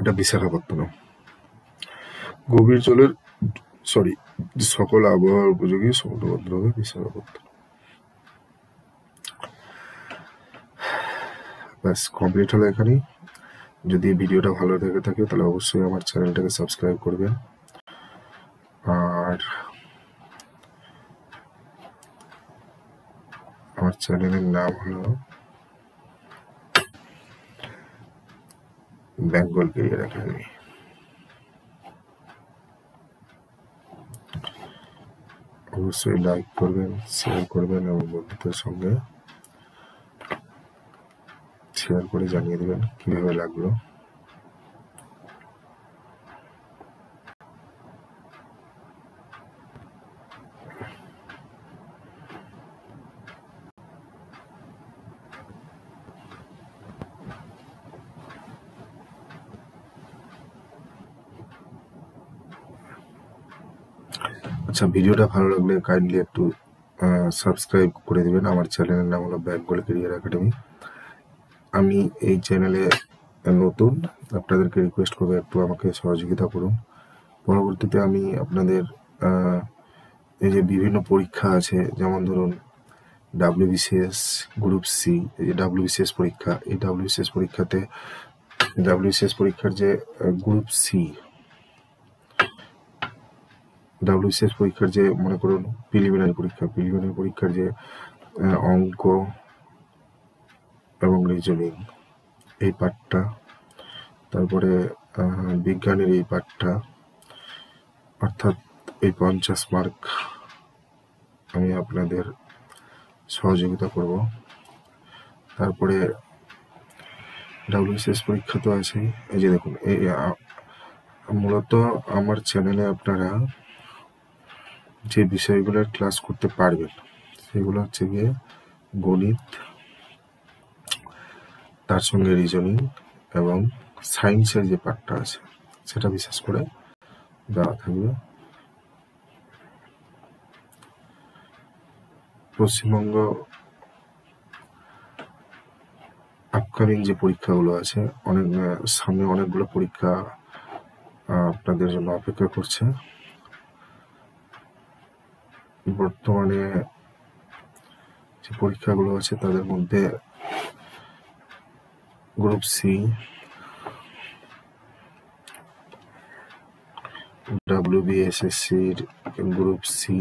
এটা বিশাখাপত্তনম, গভীর জলের সকল আবহাওয়ার উপযোগী সমুদ্র হবে বিশাখাপত্তনম। ব্যাস কমপ্লিট হলো এখানেই। যদি ভিডিওটা ভালো লেগে থাকে তাহলে অবশ্যই আমার চ্যানেলটাকে সাবস্ক্রাইব করবেন, আর আমার চ্যানেলের নাম হলো বেঙ্গল ক্যারিয়ার একাডেমি। অবশ্যই লাইক করবেন, শেয়ার করবেন এবং বন্ধুদের সঙ্গে শেয়ার করে জানিয়ে দেবেন কিভাবে লাগলো। আচ্ছা, ভিডিওটা ভালো লাগলে কাইন্ডলি একটু সাবস্ক্রাইব করে দেবেন। আমার চ্যানেলের নাম হলো বেঙ্গল ক্যারিয়ার একাডেমি। আমি এই চ্যানেলে নতুন, আপনাদেরকে রিকোয়েস্ট করবো একটু আমাকে সহযোগিতা করুন। পরবর্তীতে আমি আপনাদের এই যে বিভিন্ন পরীক্ষা আছে, যেমন ধরুন WBCS গ্রুপ সি, এই যে WBCS পরীক্ষা, এই WBCS পরীক্ষাতে WBCS পরীক্ষার যে গ্রুপ সি, WBCS পরীক্ষার যে মনে করুন প্রিলিমিনারি পরীক্ষার যে অঙ্ক এবং রিজনিং এই পার্টটা, তারপরে বিজ্ঞানের এই পার্টটা, অর্থাৎ এই 50 মার্ক আমি আপনাদের সহযোগিতা করব। তারপরে WBCS পরীক্ষা তো আছেই। এই যে দেখুন, এই মূলত আমার চ্যানেলে আপনারা যে বিষয়গুলোর ক্লাস করতে পারবেন সেগুলো হচ্ছে গিয়ে গণিত, তার সঙ্গে রিজনিং এবং সায়েন্সের যে পার্টটা আছে সেটা বিশেষ করে দেওয়া থাকবে। পশ্চিমবঙ্গ আপকামিং যে পরীক্ষাগুলো আছে, সামনে অনেকগুলো পরীক্ষা আপনাদের জন্য অপেক্ষা করছে। বর্তমানে যে পরীক্ষাগুলো আছে তাদের মধ্যে গ্রুপ সি, WBSSCর গ্রুপ সি,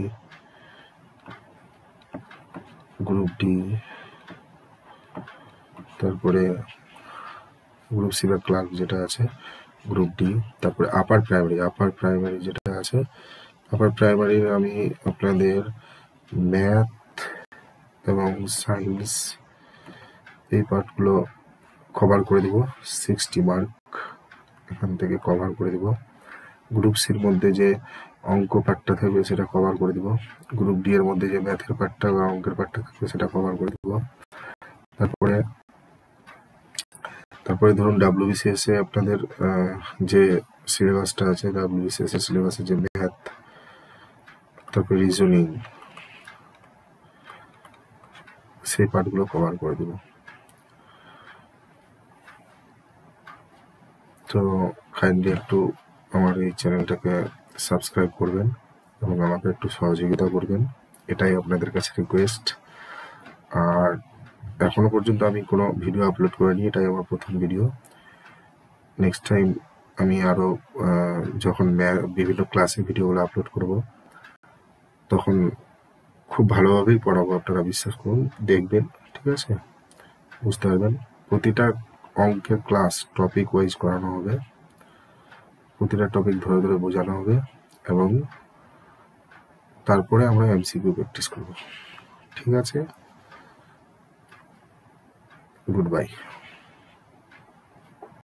গ্রুপ ডি, তারপরে গ্রুপ সি বা ক্লার্ক যেটা আছে গ্রুপ ডি, তারপরে আপার প্রাইমারি যেটা আছে, আপার প্রাইমারির আমি আপনাদের ম্যাথ এবং সায়েন্স এই পার্টগুলো কভার করে দিব। 60 মার্ক এখান থেকে কভার করে দিব। গ্রুপ সির মধ্যে যে অঙ্ক পার্টটা থাকবে সেটা কভার করে দিব। গ্রুপ ডি এর মধ্যে যে ম্যাথের পার্টটা বা অঙ্কের পার্টটা থাকবে সেটা কভার করে দিব। তারপরে ধরুন WBCS এ আপনাদের যে সিলেবাসটা আছে, WBCS এর সিলেবাসে যে ম্যাথ, তারপরে রিজনিং, সেই পার্টগুলো কভার করে দিব। তো কাইন্ডলি একটু আমার এই চ্যানেলটাকে সাবস্ক্রাইব করবেন এবং আমাকে একটু সহযোগিতা করবেন, এটাই আপনাদের কাছে রিকোয়েস্ট। আর এখনো পর্যন্ত আমি কোনো ভিডিও আপলোড করিনি, এটাই আমার প্রথম ভিডিও। নেক্সট টাইম আমি আরও যখন বিভিন্ন ক্লাসে ভিডিওগুলো আপলোড করব তখন খুব ভালোভাবেই পড়াবো, আপনারা বিশ্বাস করুন, দেখবেন, ঠিক আছে, বুঝতে পারবেন। প্রতিটা অঙ্কের ক্লাস টপিক ওয়াইজ করানো হবে, প্রতিটা টপিক ধরে ধরে বোঝানো হবে এবং তারপরে আমরা MCQ প্র্যাকটিস করব। ঠিক আছে, গুড বাই।